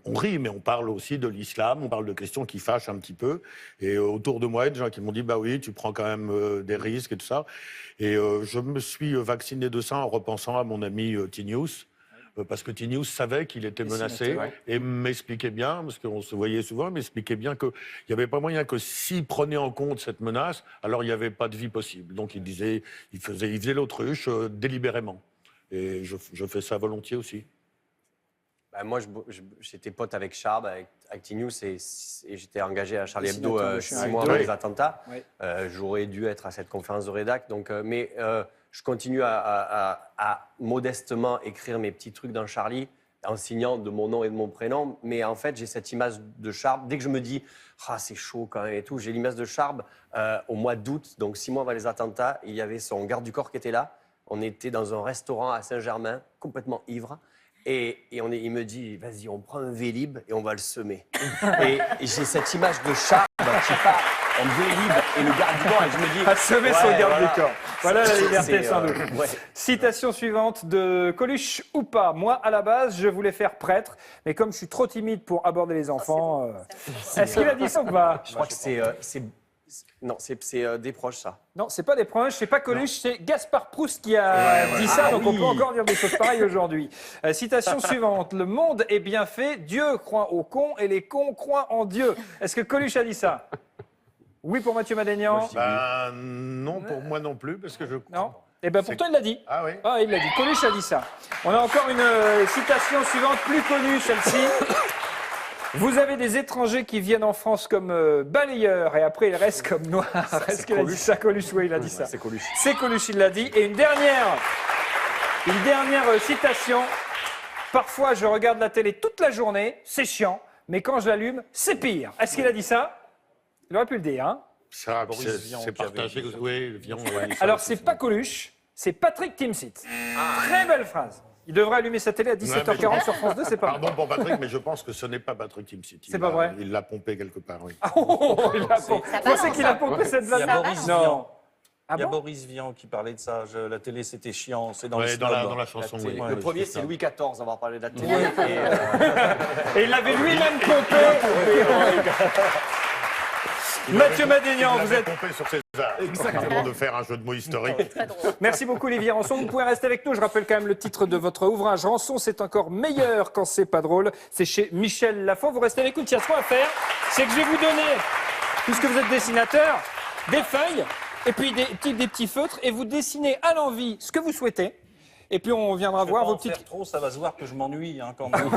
On rit, mais on parle aussi de l'islam, on parle de questions qui fâchent un petit peu. Et autour de moi, il y a des gens qui m'ont dit, bah oui, tu prends quand même des risques et tout ça. Et je me suis vacciné de ça en repensant à mon ami T-News. Parce que T-News savait qu'il était menacé et m'expliquait bien, parce qu'on se voyait souvent, m'expliquait bien qu'il n'y avait pas moyen que s'il prenait en compte cette menace, alors il n'y avait pas de vie possible. Donc il disait, il faisait l'autruche délibérément. Et je fais ça volontiers aussi.
Bah, moi, j'étais pote avec Charb, avec T-News, et j'étais engagé à Charlie Hebdo 6 mois avant les attentats. J'aurais dû être à cette conférence de rédac, donc, mais je continue à modestement écrire mes petits trucs dans Charlie, en signant de mon nom et de mon prénom. Mais en fait, j'ai cette image de Charb. Dès que je me dis « Ah, c'est chaud quand même et tout », j'ai l'image de Charb au mois d'août, donc 6 mois avant les attentats. Il y avait son garde du corps qui était là. On était dans un restaurant à Saint-Germain, complètement ivre. Et il me dit, vas-y, on prend un Vélib et on va le semer. et j'ai cette image de Charb qui part en Vélib et le garde du corps. Et je me dis,
à semer son garde du corps. Voilà la liberté, sans doute. Citation suivante de Coluche ou pas. Moi, à la base, je voulais faire prêtre, mais comme je suis trop timide pour aborder les enfants, est-ce qu'il a dit ça ou pas?
Je crois que non, c'est Desproges, ça.
Non, c'est pas Desproges, c'est pas Coluche, c'est Gaspard Proust qui a dit ça, donc on peut encore dire des choses pareilles aujourd'hui. Citation suivante. Le monde est bien fait, Dieu croit aux cons et les cons croient en Dieu. Est-ce que Coluche a dit ça? Oui pour Mathieu Madénian.
Non, pour moi non plus, parce que je...
Non. Eh bien, pourtant, il l'a dit.
Ah oui.
Ah, il l'a dit. Coluche a dit ça. On a encore une citation suivante, plus connue, celle-ci. Vous avez des étrangers qui viennent en France comme balayeurs et après ils restent comme noirs. Est-ce qu'il a dit ça, Coluche? Oui, il a dit ça.
C'est Coluche.
C'est Coluche, il l'a dit. Et une dernière citation. Parfois, je regarde la télé toute la journée, c'est chiant, mais quand je l'allume, c'est pire. Est-ce qu'il a dit ça? Il aurait pu le dire, hein?
Ça, c'est partagé. Oui, Vian.
Alors, c'est pas Coluche, c'est Patrick Timsit. Très belle phrase. Il devrait allumer sa télé à 17h40 sur France 2, c'est pas vrai.
Pardon pour Patrick, mais je pense que ce n'est pas Patrick Timsit.
C'est pas vrai?
Il l'a pompé quelque part, oui.
Il l'a pompé. Vous pensez qu'il a pompé cette vanne?
Non. Il y a Boris Vian qui parlait de ça. La télé, c'était chiant. C'est dans
la chanson. Oui.
Le premier, c'est Louis XIV, on va parler de la télé.
Et il l'avait lui-même pompé. Mathieu Madénian, vous êtes
pompé sur César. Exactement, de faire un jeu de mots historique.
Merci beaucoup Olivier Rançon. Vous pouvez rester avec nous. Je rappelle quand même le titre de votre ouvrage. Rançon, c'est encore meilleur quand c'est pas drôle. C'est chez Michel Lafon. Vous restez avec nous. Il y a ce qu'on va faire, c'est que je vais vous donner, puisque vous êtes dessinateur, des feuilles et puis des petits feutres, et vous dessinez à l'envie ce que vous souhaitez. Et puis on viendra voir vos petites...
trop, ça va se voir que je m'ennuie hein, quand même.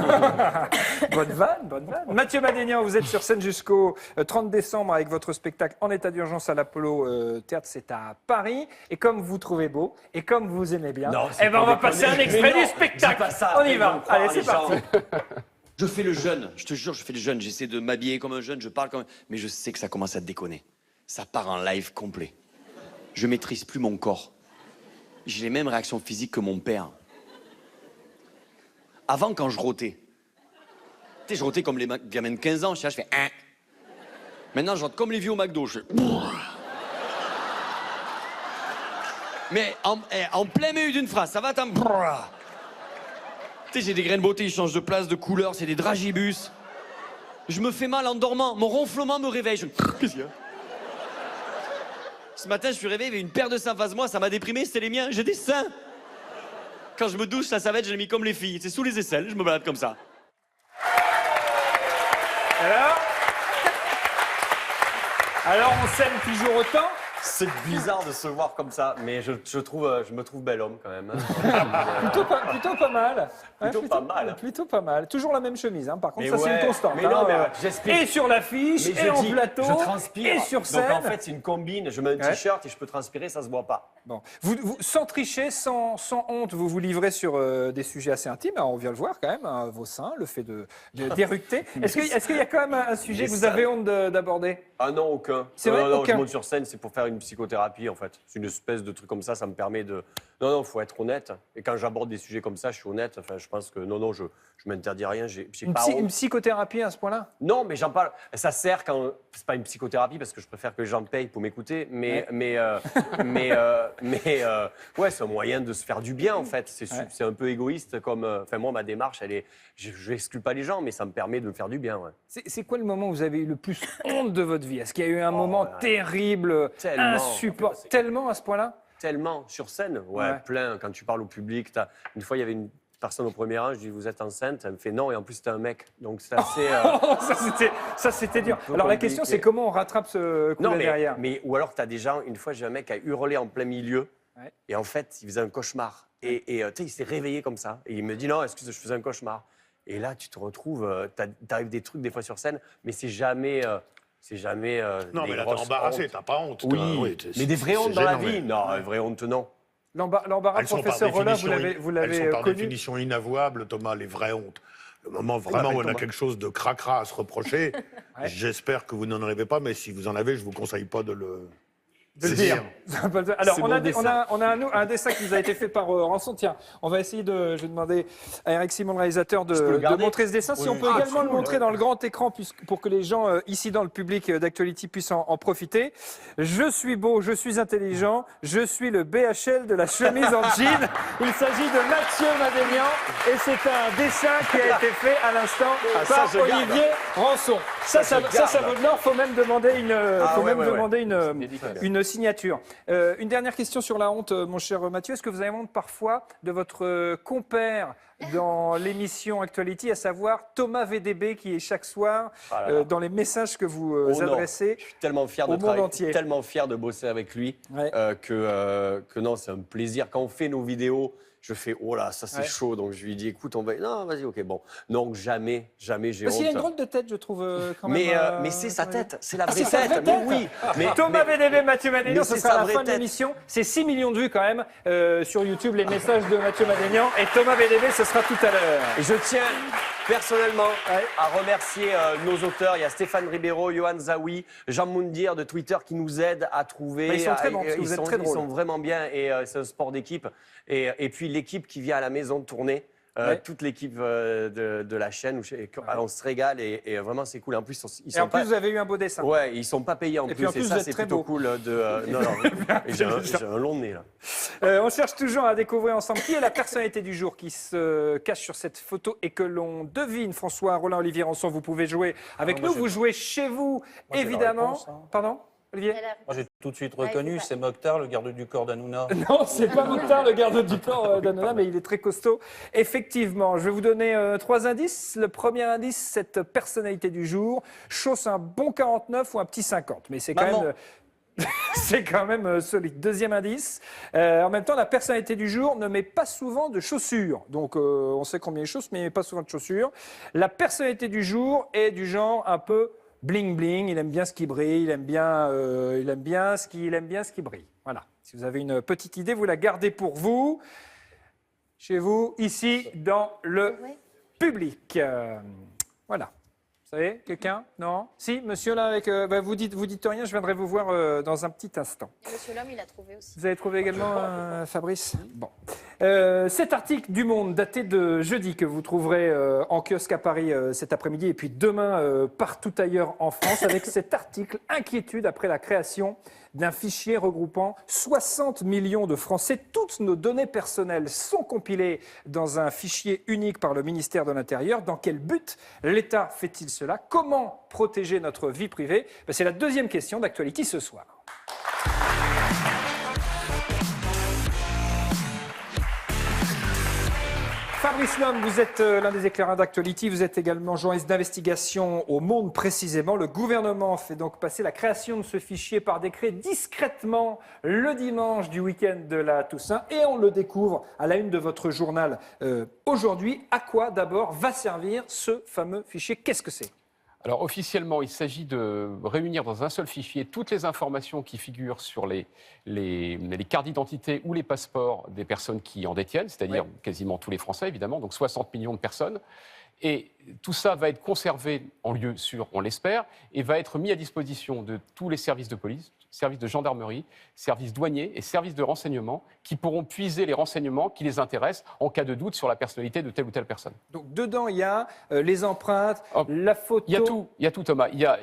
Bonne vanne. Mathieu Madénian, vous êtes sur scène jusqu'au 30 décembre avec votre spectacle En état d'urgence à l'Apollo Théâtre, c'est à Paris. Et comme vous trouvez beau, et comme vous aimez bien, on va passer un extrait du spectacle. On y va. Allez, c'est parti.
Je fais le jeune, je te jure, je fais le jeune. J'essaie de m'habiller comme un jeune, je parle comme... Mais je sais que ça commence à déconner. Ça part en live complet. Je maîtrise plus mon corps. J'ai les mêmes réactions physiques que mon père. Avant, quand je rotais, tu sais, je rotais comme les gamins de 15 ans, je fais « hein ». Maintenant, je rote comme les vieux au McDo, je fais « mais en plein milieu d'une phrase, ça va t'en... » Tu sais, j'ai des grains de beauté, ils changent de place, de couleur, c'est des dragibus. Je me fais mal en dormant, mon ronflement me réveille, je... Qu'est-ce qu'il y a ? Ce matin, je suis réveillé, il y avait une paire de seins face de moi, ça m'a déprimé, c'était les miens, j'ai des seins. Quand je me douche, la savette, je l'ai mis comme les filles, c'est sous les aisselles, je me balade comme ça.
Alors on s'aime toujours autant?
C'est bizarre de se voir comme ça, mais je me trouve bel homme quand même.
Plutôt pas mal.
Plutôt pas mal.
Toujours la même chemise, hein. Par contre,
Mais
ça c'est une constante.
Mais non, mais j'explique.
Et sur l'affiche, et en plateau,
je transpire.
et sur scène.
Donc en fait, c'est une combine. Je mets un t-shirt et je peux transpirer, ça se voit pas.
Bon. Vous, sans tricher, sans honte, vous vous livrez sur des sujets assez intimes. Alors, on vient le voir quand même, hein, vos seins, le fait d'éructer. Est-ce qu'il y a quand même un sujet que vous avez honte d'aborder?
Ah non, aucun.
C'est vrai,
non,
aucun.
je monte sur scène, c'est pour faire une psychothérapie en fait. C'est une espèce de truc comme ça me permet de... Non, faut être honnête. Et quand j'aborde des sujets comme ça, je suis honnête. Enfin, je pense que non, je m'interdis rien. J'ai pas honte.
Une psychothérapie à ce point-là?
Non, mais j'en parle. Ça sert quand... C'est pas une psychothérapie parce que je préfère que les gens payent pour m'écouter. Ouais, c'est un moyen de se faire du bien en fait. C'est un peu égoïste comme... Enfin, moi, ma démarche, elle est... Je n'exclus pas les gens, mais ça me permet de me faire du bien. Ouais.
C'est quoi le moment où vous avez eu le plus honte de votre vie? Est-ce qu'il y a eu un moment terrible, insupportable, tellement à ce point-là?
Tellement, sur scène, plein. Quand tu parles au public, une fois, il y avait une personne au premier rang, je dis, vous êtes enceinte? Elle me fait non, et en plus, c'était un mec. Donc, c'est assez...
ça, c'était dur. Alors, la question, c'est comment on rattrape ce coup derrière?
Ou alors, tu as des gens, une fois, j'ai un mec qui a hurlé en plein milieu, et en fait, il faisait un cauchemar. Et tu sais, il s'est réveillé comme ça, et il me dit, non, excuse, je faisais un cauchemar. Et là, tu te retrouves, t'arrives des trucs, des fois, sur scène, mais c'est jamais...
non, mais là, t'es embarrassé, t'as pas honte.
Oui, mais des vraies hontes dans la vie? Non, vraies hontes, non.
L'embarras, professeur Rollin, vous l'avez
Elles sont par
connu.
définition inavouables, Thomas, les vraies hontes. Le moment vraiment où on a quelque chose de cracra à se reprocher, j'espère que vous n'en avez pas, mais si vous en avez, je vous conseille pas de le...
De le dire. Alors, on a un dessin qui nous a été fait par Rançon. Tiens, on va essayer je vais demander à Eric Simon, le réalisateur, de montrer ce dessin. Si on peut également le montrer dans le grand écran pour que les gens ici dans le public d'Actuality puissent en profiter. Je suis beau, je suis intelligent, je suis le BHL de la chemise en jean. Il s'agit de Mathieu Madénian et c'est un dessin qui a été fait à l'instant par Olivier Rançon. Ça vaut de l'or. Faut même demander une signature. Une dernière question sur la honte, mon cher Mathieu. Est-ce que vous avez honte parfois de votre compère dans l'émission Actuality, à savoir Thomas VDB, qui est chaque soir dans les messages que vous adressez
je suis tellement fier
au monde entier.
Tellement fier de bosser avec lui que non, c'est un plaisir. Quand on fait nos vidéos, je fais oh là, ça c'est chaud. Donc je lui dis écoute, on va. Non, vas-y, ok, bon. Non, jamais j'ai honte.
Parce qu'il a une drôle de tête, je trouve. Quand même,
mais c'est sa tête, c'est la vraie tête. Mais oui.
Thomas VDB, Mathieu Madénian, ce sera à la fin de l'émission. C'est 6 millions de vues quand même sur YouTube, les messages de Mathieu Madénian. Et Thomas VDB, ce sera tout à l'heure.
Et je tiens personnellement à remercier nos auteurs. Il y a Stéphane Ribeiro, Johan Zawi, Jean Moundir de Twitter qui nous aident à trouver.
Ils sont très bons, parce que vous êtes très drôles.
Ils sont vraiment bien et c'est un sport d'équipe. Et puis l'équipe qui vient à la maison de tourner. Toute l'équipe de la chaîne, on se régale et vraiment c'est cool. En plus,
vous avez eu un beau dessin.
Ouais, ils sont pas payés en plus. Et ça, c'est plutôt cool. Non, j'ai un long nez là.
On cherche toujours à découvrir ensemble qui est la personnalité du jour qui se cache sur cette photo et que l'on devine. François Rollin, Olivier Rançon, vous pouvez jouer avec nous. Vous jouez chez vous, évidemment. Pardon, Olivier?
Moi, j'ai tout de suite reconnu, c'est Mokhtar, le garde du corps d'Hanouna.
Non, c'est pas Mokhtar, le garde du corps d'Hanouna, mais il est très costaud. Effectivement, je vais vous donner 3 indices. Le premier indice, cette personnalité du jour, chausse un bon 49 ou un petit 50. Mais c'est quand même... C'est quand même solide. Deuxième indice. En même temps, la personnalité du jour ne met pas souvent de chaussures. Donc, on sait combien il chausse, mais il ne met pas souvent de chaussures. La personnalité du jour est du genre un peu bling-bling. Il aime bien ce qui brille. Il aime bien ce qui brille. Voilà. Si vous avez une petite idée, vous la gardez pour vous. Chez vous, ici, dans le public. Voilà. Vous savez, quelqu'un? Non? Si, monsieur là, avec, vous dites rien, je viendrai vous voir dans un petit instant.
Et monsieur l'homme, il a trouvé aussi.
Vous avez trouvé également, Fabrice? Bon. Cet article du Monde, daté de jeudi, que vous trouverez en kiosque à Paris cet après-midi, et puis demain partout ailleurs en France, avec cet article, inquiétude après la création d'un fichier regroupant 60 millions de Français. Toutes nos données personnelles sont compilées dans un fichier unique par le ministère de l'Intérieur. Dans quel but l'État fait-il cela? Comment protéger notre vie privée? C'est la deuxième question d'Actuality ce soir. Fabrice Lhomme, vous êtes l'un des éclaireurs d'Actuality, vous êtes également journaliste d'investigation au Monde précisément. Le gouvernement fait donc passer la création de ce fichier par décret discrètement le dimanche du week-end de la Toussaint et on le découvre à la une de votre journal aujourd'hui. À quoi d'abord va servir ce fameux fichier? Qu'est-ce que c'est?
Alors officiellement, il s'agit de réunir dans un seul fichier toutes les informations qui figurent sur les cartes d'identité ou les passeports des personnes qui en détiennent, c'est-à-dire quasiment tous les Français évidemment, donc 60 millions de personnes. Et tout ça va être conservé en lieu sûr, on l'espère, et va être mis à disposition de tous les services de police, services de gendarmerie, services douaniers et services de renseignement qui pourront puiser les renseignements qui les intéressent en cas de doute sur la personnalité de telle ou telle personne.
Donc dedans, il y a les empreintes, la photo...
Il y a tout Thomas. Il y a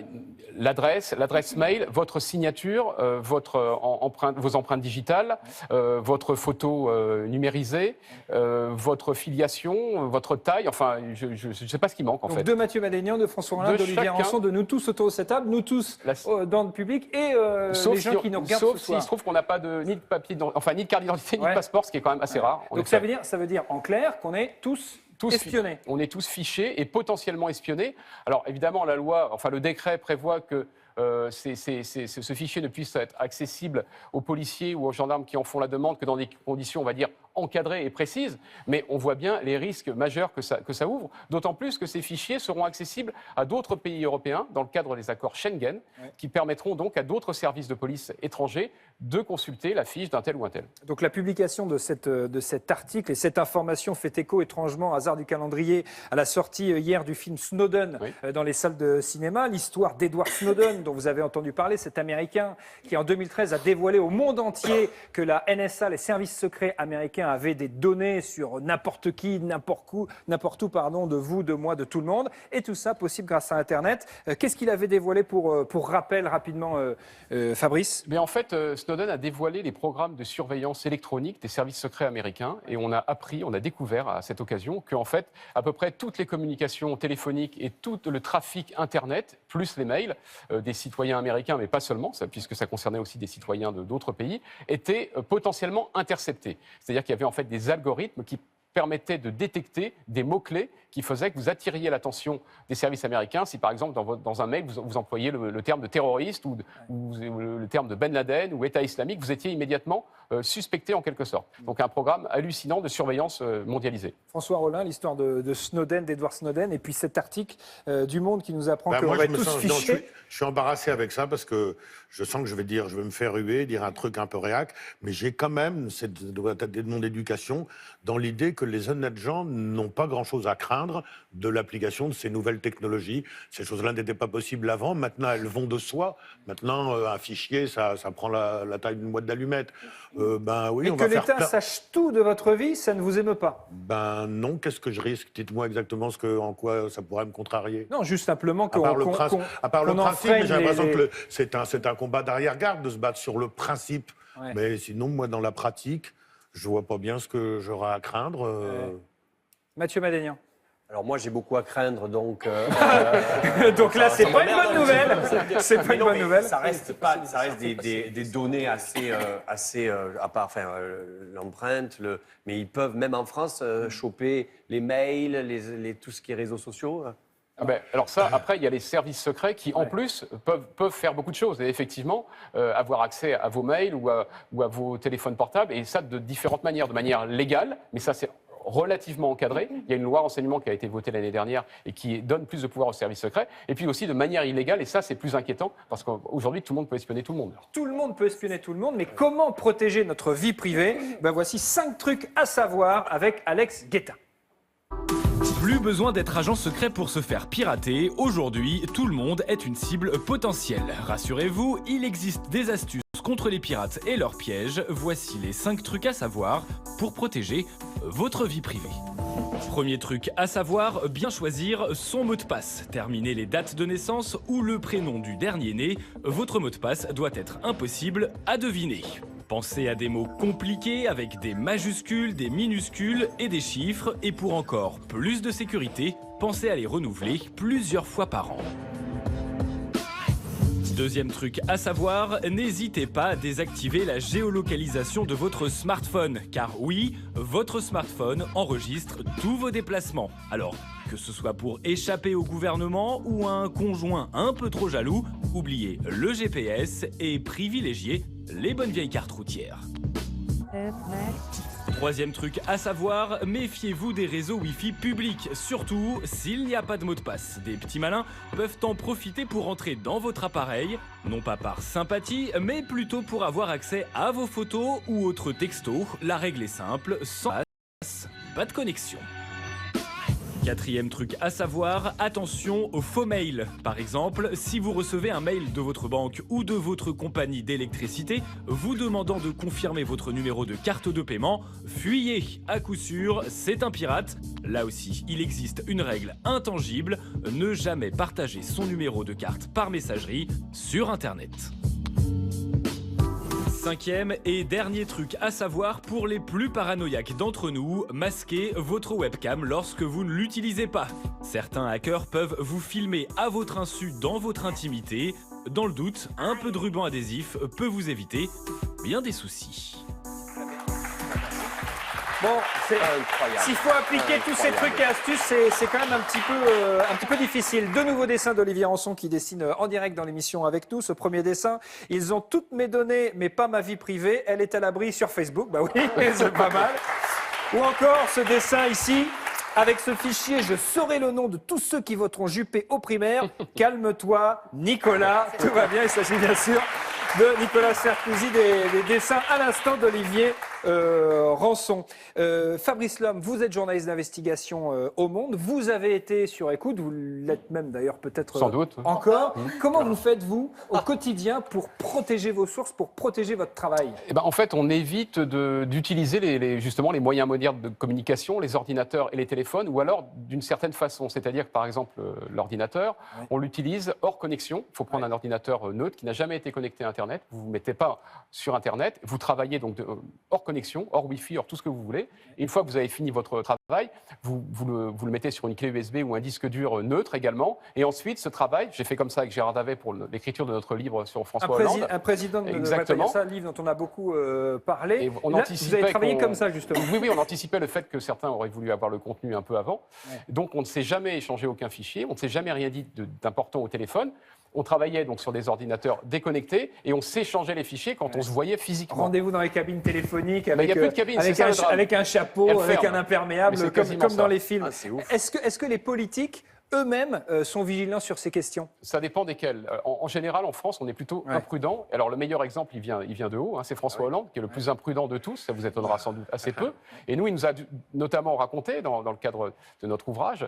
l'adresse mail, votre signature, vos empreintes digitales, votre photo numérisée, votre filiation, votre taille, enfin, je ne sais pas ce qui manque en
donc
fait.
De Mathieu Madénian, de François Rollin, d'Olivier Rançon, de nous tous autour de cette table, nous tous dans le public et les gens qui nous regardent ce soir.
Sauf s'il se trouve qu'on n'a pas ni de papier, ni de carte d'identité, ni de passeport, ce qui est quand même assez rare.
Donc ça veut dire en clair qu'on est tous espionnés.
On est tous fichés et potentiellement espionnés. Alors évidemment, la loi, enfin le décret prévoit que ce fichier ne puisse être accessible aux policiers ou aux gendarmes qui en font la demande que dans des conditions, on va dire, encadrées et précises. Mais on voit bien les risques majeurs que ça ouvre, d'autant plus que ces fichiers seront accessibles à d'autres pays européens dans le cadre des accords Schengen, qui permettront donc à d'autres services de police étrangers de consulter la fiche d'un tel ou un tel.
Donc la publication de cet article et cette information fait écho étrangement, hasard du calendrier, à la sortie hier du film Snowden dans les salles de cinéma. L'histoire d'Edward Snowden, dont vous avez entendu parler, cet Américain qui en 2013 a dévoilé au monde entier que la NSA, les services secrets américains, avaient des données sur n'importe qui, n'importe où, de vous, de moi, de tout le monde. Et tout ça possible grâce à Internet. Qu'est-ce qu'il avait dévoilé pour rappel rapidement, Fabrice?
Mais en fait, Snowden a dévoilé les programmes de surveillance électronique des services secrets américains et on a découvert à cette occasion qu'en fait, à peu près toutes les communications téléphoniques et tout le trafic Internet, plus les mails des citoyens américains, mais pas seulement, puisque ça concernait aussi des citoyens d'autres pays, étaient potentiellement interceptés. C'est-à-dire qu'il y avait en fait des algorithmes qui permettait de détecter des mots-clés qui faisaient que vous attiriez l'attention des services américains si, par exemple, dans un mail, vous employiez le terme de terroriste ou le terme de Ben Laden ou État islamique, vous étiez immédiatement suspecté en quelque sorte. Donc un programme hallucinant de surveillance mondialisée.
François Rollin, l'histoire de Snowden, d'Edward Snowden, et puis cet article du Monde qui nous apprend qu'on va être tous fichés.
Je suis embarrassé avec ça parce que je sens que je vais me faire huer, dire un truc un peu réac, mais j'ai quand même, ça doit être de mon éducation, dans l'idée que les honnêtes gens n'ont pas grand-chose à craindre de l'application de ces nouvelles technologies. Ces choses-là n'étaient pas possibles avant, maintenant elles vont de soi. Maintenant, un fichier, ça prend la taille d'une boîte d'allumettes. Oui,
et
on
que
va faire
l'État sache tout de votre vie, ça ne vous émeut pas?
Ben non, qu'est-ce que je risque? Dites-moi exactement en quoi ça pourrait me contrarier.
Non, juste simplement
à part le principe, mais j'ai l'impression que c'est un combat d'arrière-garde de se battre sur le principe. Ouais. Mais sinon, moi, dans la pratique, je vois pas bien ce que j'aurai à craindre.
Mathieu Madénian.
Alors moi, j'ai beaucoup à craindre, donc...
donc là, c'est pas une bonne nouvelle. C'est pas une bonne nouvelle.
Ça reste des données assez à part l'empreinte, mais ils peuvent, même en France, choper les mails, tout ce qui est réseaux sociaux.
Alors ça, après, il y a les services secrets qui, en plus, peuvent faire beaucoup de choses. Et effectivement, avoir accès à vos mails ou à vos téléphones portables, et ça de différentes manières. De manière légale, mais ça c'est relativement encadré. Il y a une loi renseignement qui a été votée l'année dernière et qui donne plus de pouvoir aux services secrets. Et puis aussi de manière illégale, et ça c'est plus inquiétant, parce qu'aujourd'hui tout le monde peut espionner tout le monde.
Tout le monde peut espionner tout le monde, mais comment protéger notre vie privée? Voici 5 trucs à savoir avec Alex Guetta.
Plus besoin d'être agent secret pour se faire pirater. Aujourd'hui, tout le monde est une cible potentielle. Rassurez-vous, il existe des astuces contre les pirates et leurs pièges. Voici les 5 trucs à savoir pour protéger votre vie privée. Premier truc à savoir, bien choisir son mot de passe. Terminez les dates de naissance ou le prénom du dernier né. Votre mot de passe doit être impossible à deviner. Pensez à des mots compliqués avec des majuscules, des minuscules et des chiffres. Et pour encore plus de sécurité, pensez à les renouveler plusieurs fois par an. Deuxième truc à savoir, n'hésitez pas à désactiver la géolocalisation de votre smartphone. Car oui, votre smartphone enregistre tous vos déplacements. Alors, que ce soit pour échapper au gouvernement ou à un conjoint un peu trop jaloux, oubliez le GPS et privilégiez les bonnes vieilles cartes routières. Troisième truc à savoir, méfiez-vous des réseaux Wi-Fi publics, surtout s'il n'y a pas de mot de passe. Des petits malins peuvent en profiter pour entrer dans votre appareil, non pas par sympathie, mais plutôt pour avoir accès à vos photos ou autres textos. La règle est simple, sans passe, pas de connexion. Quatrième truc à savoir, attention aux faux mails. Par exemple, si vous recevez un mail de votre banque ou de votre compagnie d'électricité vous demandant de confirmer votre numéro de carte de paiement, fuyez. À coup sûr, c'est un pirate. Là aussi, il existe une règle intangible, ne jamais partager son numéro de carte par messagerie sur Internet. Cinquième et dernier truc à savoir pour les plus paranoïaques d'entre nous, masquez votre webcam lorsque vous ne l'utilisez pas. Certains hackers peuvent vous filmer à votre insu dans votre intimité. Dans le doute, un peu de ruban adhésif peut vous éviter bien des soucis.
Bon, s'il faut appliquer tous ces trucs et astuces, c'est quand même un petit peu difficile. Deux nouveaux dessins d'Olivier Rançon qui dessine en direct dans l'émission avec nous. Ce premier dessin, ils ont toutes mes données, mais pas ma vie privée. Elle est à l'abri sur Facebook. Bah oui, c'est pas mal. Ou encore ce dessin ici. Avec ce fichier, je saurai le nom de tous ceux qui voteront Juppé aux primaires. Calme-toi, Nicolas. Tout va bien, il s'agit bien sûr de Nicolas Sarkozy, des dessins à l'instant d'Olivier Rançon. Fabrice Lhomme, vous êtes journaliste d'investigation au Monde. Vous avez été sur écoute, vous l'êtes même d'ailleurs peut-être
sans doute
encore. Comment vous faites, vous, au quotidien pour protéger vos sources, pour protéger votre travail?
En fait, on évite d'utiliser justement les moyens modernes de communication, les ordinateurs et les téléphones, ou alors d'une certaine façon. C'est-à-dire que, par exemple, l'ordinateur, on l'utilise hors connexion. Il faut prendre un ordinateur neutre qui n'a jamais été connecté à Internet. Vous ne vous mettez pas sur Internet. Vous travaillez donc hors connexion, hors Wi-Fi, hors tout ce que vous voulez. Et une fois que vous avez fini votre travail, vous le mettez sur une clé USB ou un disque dur neutre également. Et ensuite, ce travail, j'ai fait comme ça avec Gérard Davet pour l'écriture de notre livre sur François Hollande.
Un président de ça, un livre dont on a beaucoup parlé.
Et
vous avez travaillé comme ça, justement.
Oui, on anticipait le fait que certains auraient voulu avoir le contenu un peu avant. Ouais. Donc, on ne s'est jamais échangé aucun fichier, on ne s'est jamais rien dit d'important au téléphone. On travaillait donc sur des ordinateurs déconnectés et on s'échangeait les fichiers quand on se voyait physiquement.
Rendez-vous dans les cabines téléphoniques avec,
il y a plus de cabines,
avec un chapeau, avec un imperméable, comme dans les films.
Ah,
est-ce que les politiques eux-mêmes sont vigilants sur ces questions?
Ça dépend desquels. En général, en France, on est plutôt imprudent. Alors, le meilleur exemple, il vient de haut. C'est François Hollande, qui est le plus imprudent de tous. Ça vous étonnera sans doute assez peu. Et nous, il nous a notamment raconté, dans le cadre de notre ouvrage,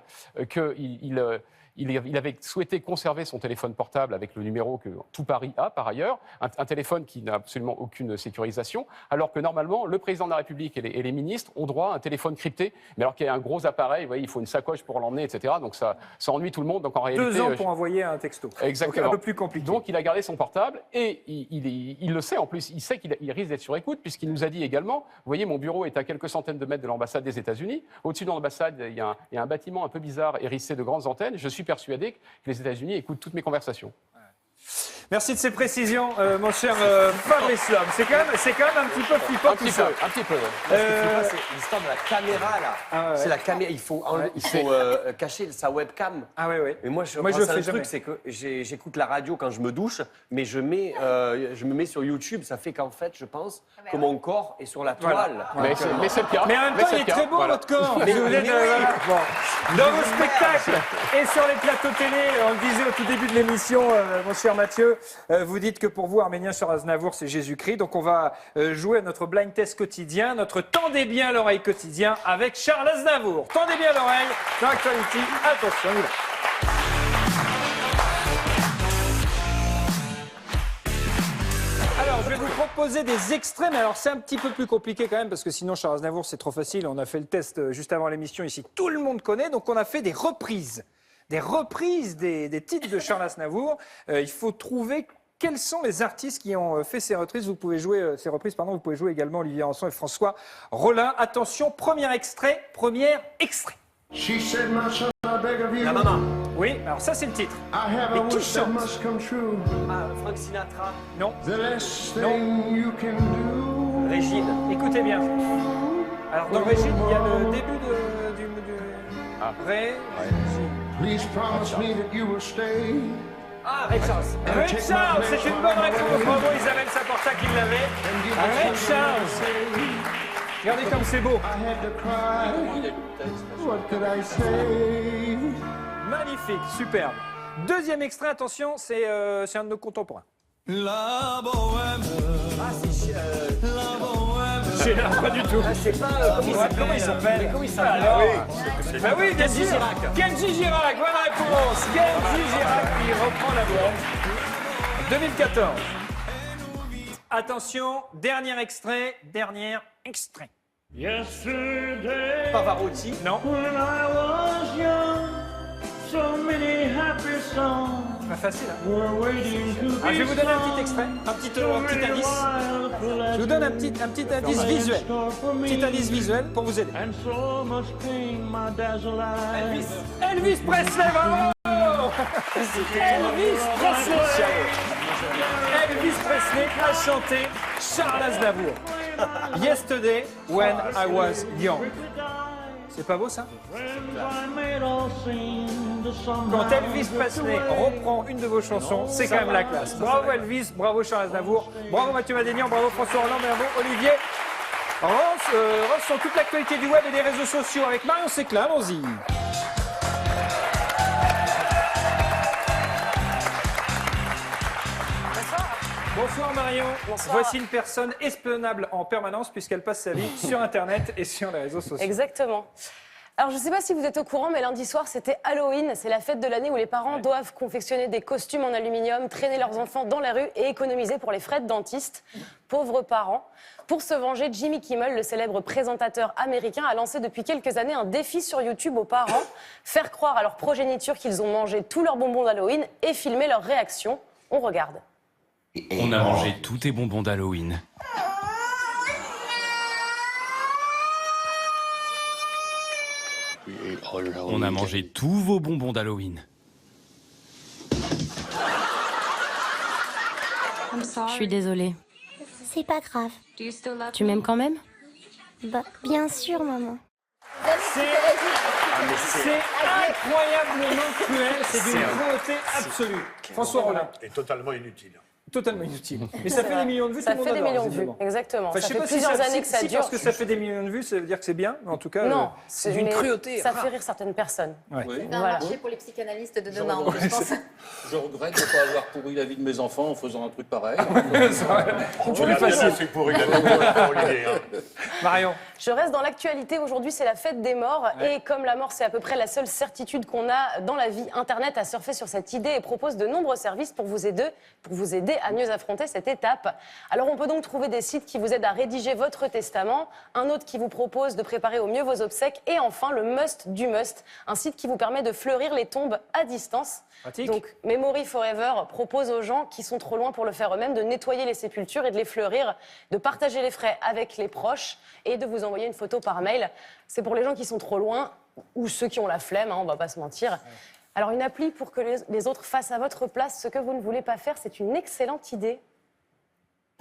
qu'il avait souhaité conserver son téléphone portable avec le numéro que tout Paris a, par ailleurs, un téléphone qui n'a absolument aucune sécurisation, alors que normalement, le président de la République et les ministres ont droit à un téléphone crypté, mais alors qu'il y a un gros appareil, vous voyez, il faut une sacoche pour l'emmener, etc. Donc ça ennuie tout le monde. Donc en réalité,
2 ans pour envoyer un texto.
Exactement.
Donc un peu plus compliqué.
Donc il a gardé son portable et il le sait en plus, il sait qu'il risque d'être sur écoute puisqu'il nous a dit également, vous voyez, mon bureau est à quelques centaines de mètres de l'ambassade des États-Unis. Au-dessus de l'ambassade, il y a un bâtiment un peu bizarre hérissé de grandes antennes. Je suis persuadé que les États-Unis écoutent toutes mes conversations.
Merci de ces précisions, mon cher Fabrice Lhomme. C'est quand même un petit peu flippant tout ça.
Un petit peu.
Parce que tu vois, c'est l'histoire de la caméra, là.
Ah ouais.
C'est la caméra. Il faut cacher sa webcam.
Ah oui, oui.
Mais moi, je
le fais
le
jamais.
truc, c'est que j'écoute la radio quand je me douche, mais je me mets sur YouTube. Ça fait qu'en fait, je pense que mon corps est sur la toile.
Mais c'est le cas.
Mais en même temps, il est très beau, votre corps. Vous êtes, bon. Dans vos spectacles et sur les plateaux télé, on le disait au tout début de l'émission, mon cher Mathieu, vous dites que pour vous, Arménien sur Aznavour, c'est Jésus-Christ. Donc on va jouer à notre blind test quotidien, notre Tendez bien l'oreille quotidien avec Charles Aznavour. Tendez bien l'oreille dans Actuality. Attention, on y va. Alors, je vais vous proposer des extraits, mais alors c'est un petit peu plus compliqué quand même, parce que sinon, Charles Aznavour, c'est trop facile. On a fait le test juste avant l'émission ici, tout le monde connaît, donc on a fait des reprises. Des reprises des titres de Charles Aznavour. Il faut trouver quels sont les artistes qui ont fait ces reprises. Vous pouvez jouer vous pouvez jouer également Olivier Anson et François Rollin. Attention, premier extrait.
La maman.
Oui, alors ça c'est le titre. Mais qui chante?
Frank Sinatra.
Non.
Non. Régine.
Écoutez bien. Alors dans Régine, il y a le début du Ré.
Please promise me that you will stay.
Ah, Ray Charles. Ray Charles, c'est une bonne réponse. Bravo Isabelle Saporta qui l'avait. Ray Charles. Regardez comme c'est beau. Magnifique, superbe. Deuxième extrait, attention, c'est un de nos contemporains.
La bohème. Ah, c'est
Pas du tout.
Ah, c'est pas. Comment il s'appelle?
Alors, bah oui, bien sûr. Kenji Girac, bonne réponse. Kenji Girac qui reprend la voix. 2014. Attention, dernier extrait.
Pavarotti.
Non. Pas facile, hein. Ah, je vais vous donner un petit extrait, un petit indice. Je vous donne un petit indice visuel. Petit indice visuel pour vous aider. Elvis Presley, bravo. Elvis Presley a chanté Charles Aznavour. Yesterday when I was young. C'est pas beau ça? Quand Elvis Presley reprend une de vos chansons, c'est quand même la classe. Bravo Elvis, bravo Charles Aznavour, bravo Mathieu Madénian, bravo François Hollande, bravo Olivier. Ross sur toute l'actualité du web et des réseaux sociaux avec Marion Séclin, allons-y. Bonsoir Marion.
Bonsoir.
Voici une personne espionnable en permanence puisqu'elle passe sa vie sur Internet et sur les réseaux sociaux.
Exactement. Alors, je ne sais pas si vous êtes au courant, mais lundi soir, c'était Halloween. C'est la fête de l'année où les parents doivent confectionner des costumes en aluminium, traîner leurs enfants dans la rue et économiser pour les frais de dentiste. Pauvres parents. Pour se venger, Jimmy Kimmel, le célèbre présentateur américain, a lancé depuis quelques années un défi sur YouTube aux parents. Faire croire à leur progéniture qu'ils ont mangé tous leurs bonbons d'Halloween et filmer leurs réactions. On regarde.
On a mangé tous tes bonbons d'Halloween. On a mangé tous vos bonbons d'Halloween.
Je suis désolée.
C'est pas grave.
Tu m'aimes quand même?
Bah, bien sûr, maman.
C'est incroyablement cruel, c'est d'une cruauté absolue. François Rollin.
Et totalement inutile.
Totalement inutile. Mais ça fait des millions de vues,
Ça
tout le
fait
monde
des
adore,
millions de vues,
visiblement.
exactement.
Enfin,
Ça
je sais
fait
pas si
plusieurs années que ça dure.
parce que ça fait des millions de vues, ça veut dire que c'est bien. Mais en tout cas,
Non,
c'est d'une
mais
cruauté.
ça fait rire certaines personnes.
Ouais.
C'est un marché pour les psychanalystes de demain,
regrette.
je pense.
Je regrette de ne pas avoir pourri la vie de mes enfants en faisant un truc pareil.
Plus facile.
C'est pourri la vie.
Marion.
Je reste dans l'actualité. Aujourd'hui, c'est la fête des morts. Et comme la mort, c'est à peu près la seule certitude qu'on a dans la vie, Internet a surfé sur cette idée et propose de nombreux services pour vous aider à mieux affronter cette étape. Alors, on peut donc trouver des sites qui vous aident à rédiger votre testament, un autre qui vous propose de préparer au mieux vos obsèques, et enfin, le must du must, un site qui vous permet de fleurir les tombes à distance.
Pratique.
Donc, Memory Forever propose aux gens qui sont trop loin pour le faire eux-mêmes de nettoyer les sépultures et de les fleurir, de partager les frais avec les proches et de vous envoyer une photo par mail. C'est pour les gens qui sont trop loin ou ceux qui ont la flemme, hein, on va pas se mentir. Alors une appli pour que les autres fassent à votre place ce que vous ne voulez pas faire, c'est une excellente idée.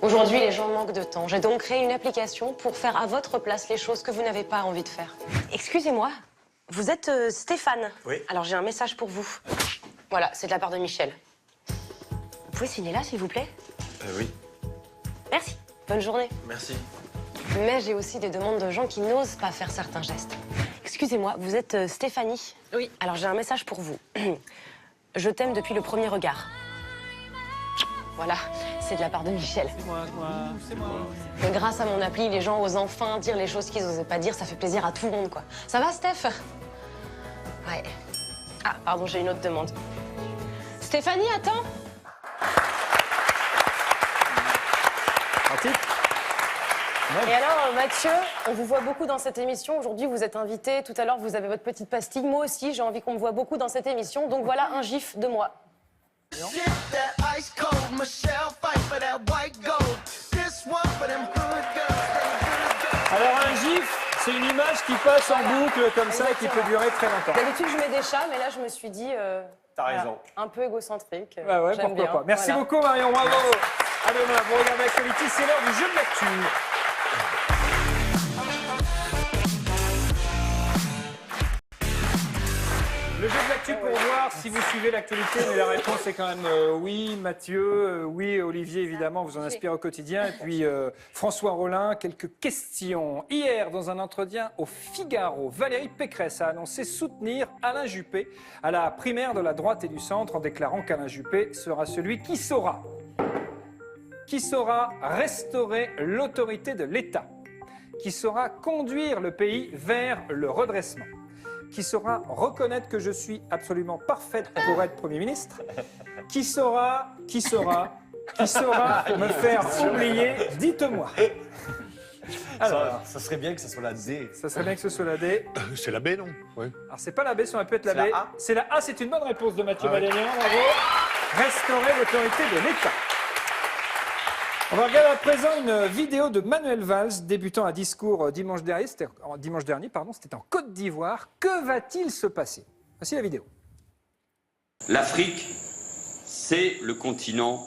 Aujourd'hui, les gens manquent de temps. J'ai donc créé une application pour faire à votre place les choses que vous n'avez pas envie de faire. Excusez-moi, vous êtes Stéphane.
Oui.
Alors j'ai un message pour vous. Voilà, c'est de la part de Michel. Vous pouvez signer là, s'il vous plaît?
Oui.
Merci. Bonne journée.
Merci.
Mais j'ai aussi des demandes de gens qui n'osent pas faire certains gestes. Excusez-moi, vous êtes Stéphanie? Oui. Alors j'ai un message pour vous. Je t'aime depuis le premier regard. Voilà, c'est de la part de Michel.
C'est moi, c'est moi.
Mais grâce à mon appli, les gens osent enfin dire les choses qu'ils n'osaient pas dire. Ça fait plaisir à tout le monde, quoi. Ça va, Steph? Ouais. Ah, pardon, j'ai une autre demande. Stéphanie, attends. Et alors, Mathieu, on vous voit beaucoup dans cette émission. Aujourd'hui, vous êtes invité. Tout à l'heure, vous avez votre petite pastille. Moi aussi, j'ai envie qu'on me voit beaucoup dans cette émission. Donc voilà un gif de moi.
Alors un gif, c'est une image qui passe en boucle comme ça et qui peut durer très longtemps.
D'habitude, je mets des chats, mais là, je me suis dit...
T'as raison.
Un peu égocentrique.
Bah ouais,
J'aime
pourquoi
bien.
pas. Merci
Voilà.
beaucoup Marion, bravo. À demain, vous regardez l'actualité, c'est l'heure du jeu de l'actu. Le jeu de l'actu pour voir si vous suivez l'actualité, mais la réponse est quand même oui, Mathieu, oui, Olivier, évidemment, vous en inspirez au quotidien. Et puis François Rollin, quelques questions. Hier, dans un entretien au Figaro, Valérie Pécresse a annoncé soutenir Alain Juppé à la primaire de la droite et du centre en déclarant qu'Alain Juppé sera celui qui saura restaurer l'autorité de l'État, qui saura conduire le pays vers le redressement, qui saura reconnaître que je suis absolument parfaite pour être Premier ministre, qui saura me faire oublier, dites-moi. Alors,
ça serait bien que ce soit la D.
ça serait bien que ce soit la D.
C'est la B, non? Oui.
Alors, c'est pas la B, ça aurait pu être la
C'est
B.
la A.
C'est la A, c'est une bonne réponse de Mathieu
Ah ouais.
Madénian, bravo. Restaurer l'autorité de l'État. On va regarder à présent une vidéo de Manuel Valls, débutant un discours dimanche dernier, c'était en Côte d'Ivoire. Que va-t-il se passer? Voici la vidéo.
L'Afrique, c'est le continent.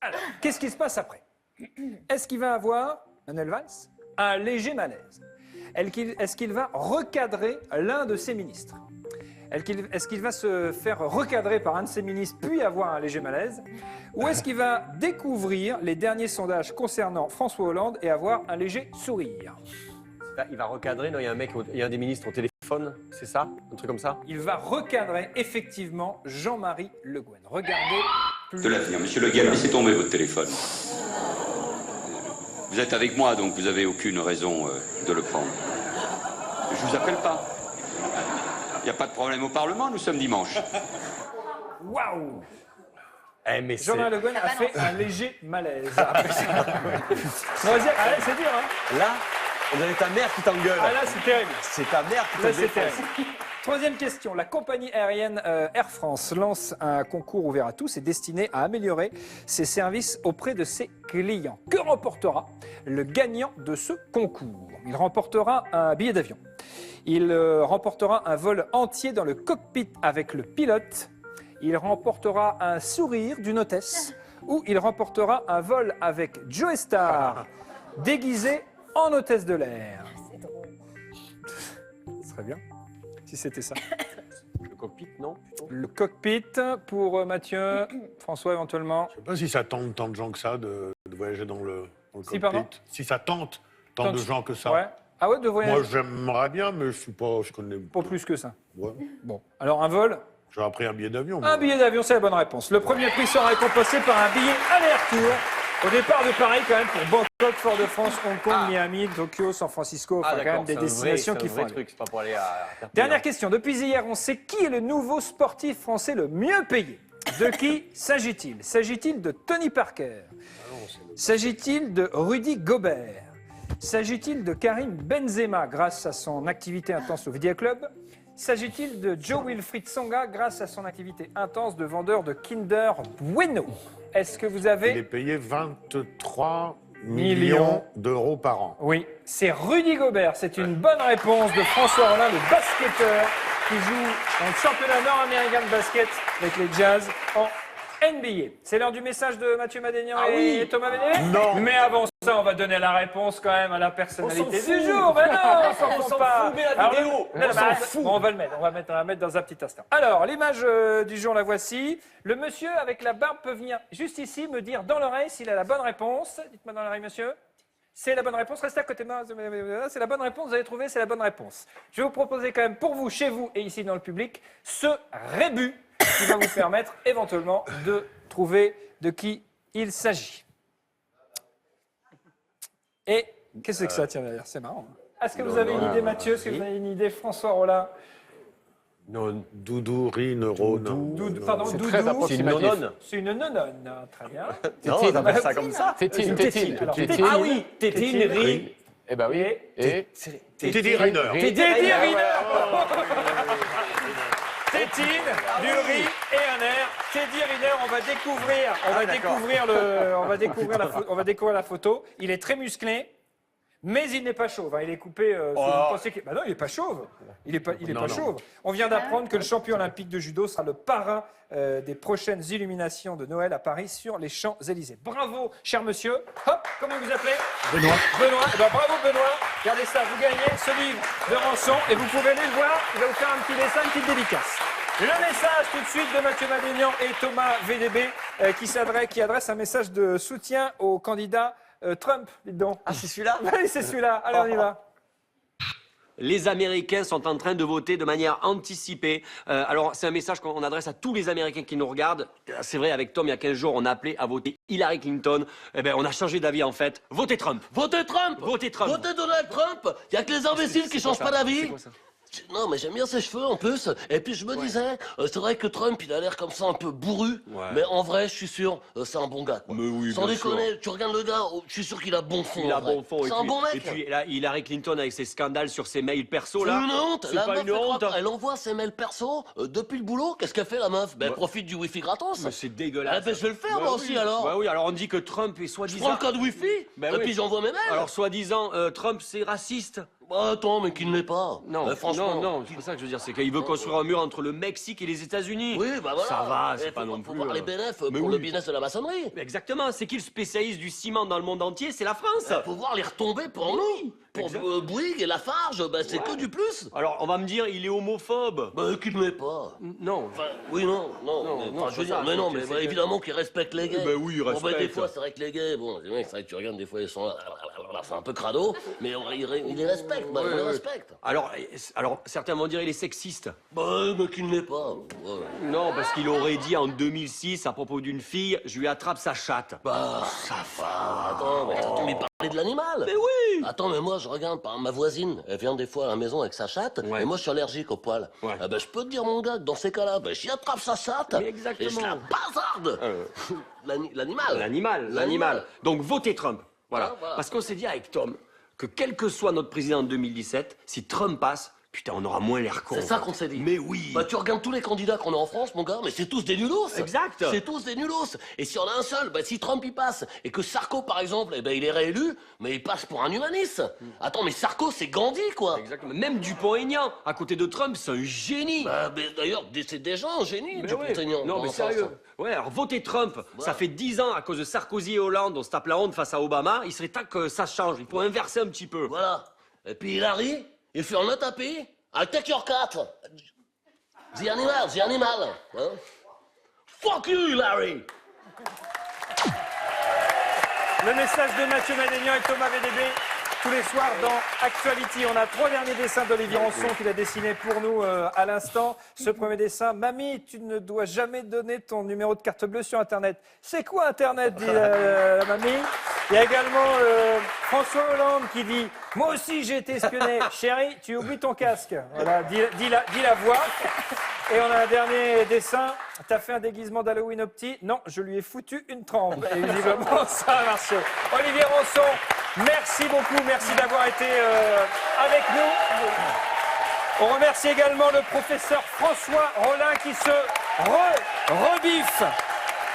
Alors, qu'est-ce qui se passe après? Est-ce qu'il va avoir, Manuel Valls, un léger malaise? Est-ce qu'il va recadrer l'un de ses ministres? Est-ce qu'il va se faire recadrer par un de ses ministres puis avoir un léger malaise? Ou est-ce qu'il va découvrir les derniers sondages concernant François Hollande et avoir un léger sourire?
Là, il va recadrer, non, il y a un des ministres au téléphone, c'est ça? Un truc comme ça?
Il va recadrer effectivement Jean-Marie Le Guen. Regardez
De l'avenir. Monsieur Le Guen, laissez tomber votre téléphone. Vous êtes avec moi, donc vous n'avez aucune raison de le prendre. Je ne vous appelle pas. Il n'y a pas de problème au Parlement, nous sommes dimanche.
Waouh!
Mais
Jean-Marie Le Guen a fait un léger malaise. Après ça. On va dire, ah là, c'est dur, hein?
Là, on dirait ta mère qui t'engueule.
Ah là, c'est terrible.
C'est ta mère qui
Là,
te
c'est
défonce.
terrible. Troisième question. La compagnie aérienne Air France lance un concours ouvert à tous et destiné à améliorer ses services auprès de ses clients. Que remportera le gagnant de ce concours? Il remportera un billet d'avion. Il remportera un vol entier dans le cockpit avec le pilote. Il remportera un sourire d'une hôtesse. Ou il remportera un vol avec Joe Star, déguisé en hôtesse de l'air.
C'est drôle.
Ce serait bien si c'était ça.
Le cockpit, non? Plutôt.
Le cockpit pour Mathieu, François éventuellement.
Je ne sais pas si ça tente tant de gens que ça de voyager dans le cockpit.
pardon
Si ça tente tant de gens que ça.
Ouais. Ah ouais, de voyager.
Moi, j'aimerais bien, mais je connais
Pas plus que ça.
Ouais.
Bon, alors un vol.
J'aurais pris un billet d'avion.
Un billet d'avion, c'est la bonne réponse. Le premier prix sera récompensé par un billet aller-retour. Au départ de Paris, quand même, pour Bangkok, Fort-de-France, Hong Kong, Miami, Tokyo, San Francisco, enfin, quand même des destinations qui font.
C'est pas pour aller à.
Dernière question. Depuis hier, on sait qui est le nouveau sportif français le mieux payé. De qui s'agit-il? S'agit-il de Tony Parker? S'agit-il de Rudy Gobert? S'agit-il de Karim Benzema grâce à son activité intense au Vidéo Club? S'agit-il de Joe Wilfried Tsonga grâce à son activité intense de vendeur de Kinder Bueno? Est-ce que vous avez...
Il est payé 23 millions d'euros par an.
Oui, c'est Rudy Gobert. C'est une bonne réponse de François Rollin, le basketteur, qui joue dans le championnat nord-américain de basket avec les Jazz en NBA. C'est l'heure du message de Mathieu Madénian et Thomas Védébé.
Non.
Mais avant ça, on va donner la réponse quand même à la personnalité du jour. Mais non, on s'en fout pas.
Mais la vidéo,
on s'en fout. Bon, on va le mettre. On va la mettre dans un petit instant. Alors, l'image du jour, la voici. Le monsieur avec la barbe peut venir juste ici me dire dans l'oreille s'il a la bonne réponse. Dites-moi dans l'oreille, monsieur. C'est la bonne réponse. Restez à côté de moi. C'est la bonne réponse. Vous allez trouver, c'est la bonne réponse. Je vais vous proposer quand même pour vous, chez vous et ici dans le public, ce rébut qui va vous permettre éventuellement de trouver de qui il s'agit. Et qu'est-ce que c'est que ça, tiens, d'ailleurs, c'est marrant. Est-ce que vous avez une idée, Mathieu? Est-ce que vous avez une idée, François Rollin?
Non, doudou, ri, neurone.
Pardon, doudou.
C'est une nonone.
C'est une nonone, très bien.
Non, on appelle ça comme ça.
Tétine.
Ah oui, tétine, ri.
Eh ben oui. Et
Teddy Riner.
Teddy Riner. Tétine, du riz et un air. Teddy Riner, on va découvrir la photo. Il est très musclé, mais il n'est pas chauve. Il est coupé. Vous pensez que... non, il n'est pas chauve. Il est pas chauve. On vient d'apprendre que le champion olympique de judo sera le parrain des prochaines illuminations de Noël à Paris sur les Champs-Élysées. Bravo, cher monsieur. Hop, comment vous appelez? Benoît. Eh ben, bravo, Benoît. Regardez ça, vous gagnez ce livre de rançon et vous pouvez aller le voir. Il va vous faire un petit dessin, une petite dédicace. Le message tout de suite de Mathieu Madénian et Thomas Védébé qui adresse un message de soutien au candidat Trump. Dites donc.
Ah, c'est celui-là?
Oui, c'est celui-là. Allez, on y va.
Les Américains sont en train de voter de manière anticipée. Alors, c'est un message qu'on adresse à tous les Américains qui nous regardent. C'est vrai, avec Tom, il y a 15 jours, on a appelé à voter Hillary Clinton. Eh bien, on a changé d'avis, en fait. Votez Trump.
Votez Trump.
Votez Trump.
Votez Donald Trump. Il n'y a que les imbéciles qui changent pas d'avis.
C'est quoi ça?
Non, mais j'aime bien ses cheveux en plus. Et puis je me disais, c'est vrai que Trump, il a l'air comme ça un peu bourru. Ouais. Mais en vrai, je suis sûr, c'est un bon gars. Quoi.
Mais oui,
sans déconner, tu regardes le gars, je suis sûr qu'il a bon fond.
Il a bon fond.
C'est un bon mec.
Et puis là, Hillary Clinton avec ses scandales sur ses mails perso là.
C'est une honte.
C'est pas une honte.
Elle envoie ses mails perso depuis le boulot. Qu'est-ce qu'elle fait la meuf? Ben, elle profite du wifi gratos.
Mais c'est dégueulasse.
Ben, je vais le faire moi aussi alors.
Bah oui, alors on dit que Trump est soi-disant.
Je prends le code wifi et puis j'envoie mes mails.
Alors soi-disant, Trump c'est raciste.
Bah, attends, mais qu'il ne l'est pas.
Non,
franchement.
non, c'est pas ça que je veux dire, c'est qu'il veut construire un mur entre le Mexique et les États-Unis.
Oui, bah voilà.
Ça va, c'est pas non plus.
Faut voir les bénéfices pour le business de la maçonnerie.
Exactement, c'est qui le spécialiste du ciment dans le monde entier? C'est la France.
Faut voir les retombées pour nous. Pour Bouygues et Lafarge, bah, c'est que du plus.
Alors, on va me dire, il est homophobe.
Bah, qu'il ne l'est pas.
Non.
Enfin, oui, non. Je veux dire, mais non, mais évidemment qu'il respecte les gays.
Ben oui, il respecte.
Bon, bah, des fois, c'est vrai que les gays, bon, c'est vrai que tu regardes, des fois, ils sont là, c'est un peu crado, mais il les respecte, bah, on les respecte.
Alors, certains vont dire, il est sexiste.
Bah, mais qu'il ne l'est pas.
Non, parce qu'il aurait dit en 2006, à propos d'une fille, je lui attrape sa chatte.
Bah, ça va. Attends, mais tu lui parlais de l'animal.
Mais oui.
Attends, mais moi, je regarde, par ma voisine, elle vient des fois à la maison avec sa chatte, et moi, je suis allergique aux poils. Ah bah, je peux te dire, mon gars, que dans ces cas-là, bah, j'y attrape sa chatte, et je la bazarde.
L'animal. Donc, votez Trump. Voilà. Parce qu'on s'est dit avec Tom que quel que soit notre président en 2017, si Trump passe, putain, on aura moins l'air con.
C'est ça qu'on s'est dit.
Mais oui.
Bah, tu regardes tous les candidats qu'on a en France, mon gars, mais c'est tous des nulos.
Exact.
C'est tous des nulos. Et si on a un seul, bah, si Trump y passe, et que Sarko, par exemple, eh ben, il est réélu, mais il passe pour un humaniste. Attends, mais Sarko, c'est Gandhi, quoi.
Exactement. Même Dupont-Aignan, à côté de Trump, c'est un génie.
Bah, d'ailleurs, c'est déjà un génie, Dupont-Aignan.
Non, mais sérieux. Ouais, alors votez Trump. Ça fait 10 ans, à cause de Sarkozy et Hollande, on se tape la honte face à Obama. Il serait temps que ça change. Il faut inverser un petit peu.
Voilà. Et puis Hillary, il fait un tapis. I take your cat. The animal. Hein? Fuck you, Hillary.
Le message de Mathieu Madénian et Thomas Védébé. Tous les soirs dans Actuality, on a 3 derniers dessins d'Olivier Rançon qu'il a dessinés pour nous à l'instant. Ce premier dessin, mamie, tu ne dois jamais donner ton numéro de carte bleue sur Internet. C'est quoi Internet, dit la mamie. Il y a également François Hollande qui dit « Moi aussi j'ai été espionné. Chérie, tu oublies ton casque. » Voilà, dit la voix. Et on a un dernier dessin. T'as fait un déguisement d'Halloween au petit? Non, je lui ai foutu une trempe. Et visiblement, ça a marché. Olivier Rançon, merci beaucoup. Merci d'avoir été avec nous. On remercie également le professeur François Rollin qui se rebiffe.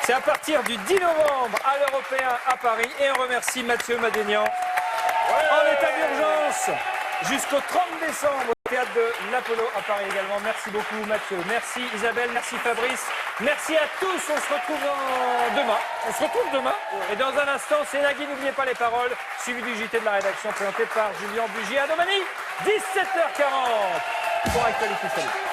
C'est à partir du 10 novembre à l'Européen à Paris. Et on remercie Mathieu Madénian en état d'urgence jusqu'au 30 décembre. Théâtre de l'Apollo à Paris également. Merci beaucoup Mathieu, merci Isabelle, merci Fabrice, merci à tous. On se retrouve demain. On se retrouve demain. Et dans un instant, c'est Nagui, n'oubliez pas les paroles, suivi du JT de la rédaction présenté par Julien Bugier à Domani, 17h40 pour Actualité. Salut.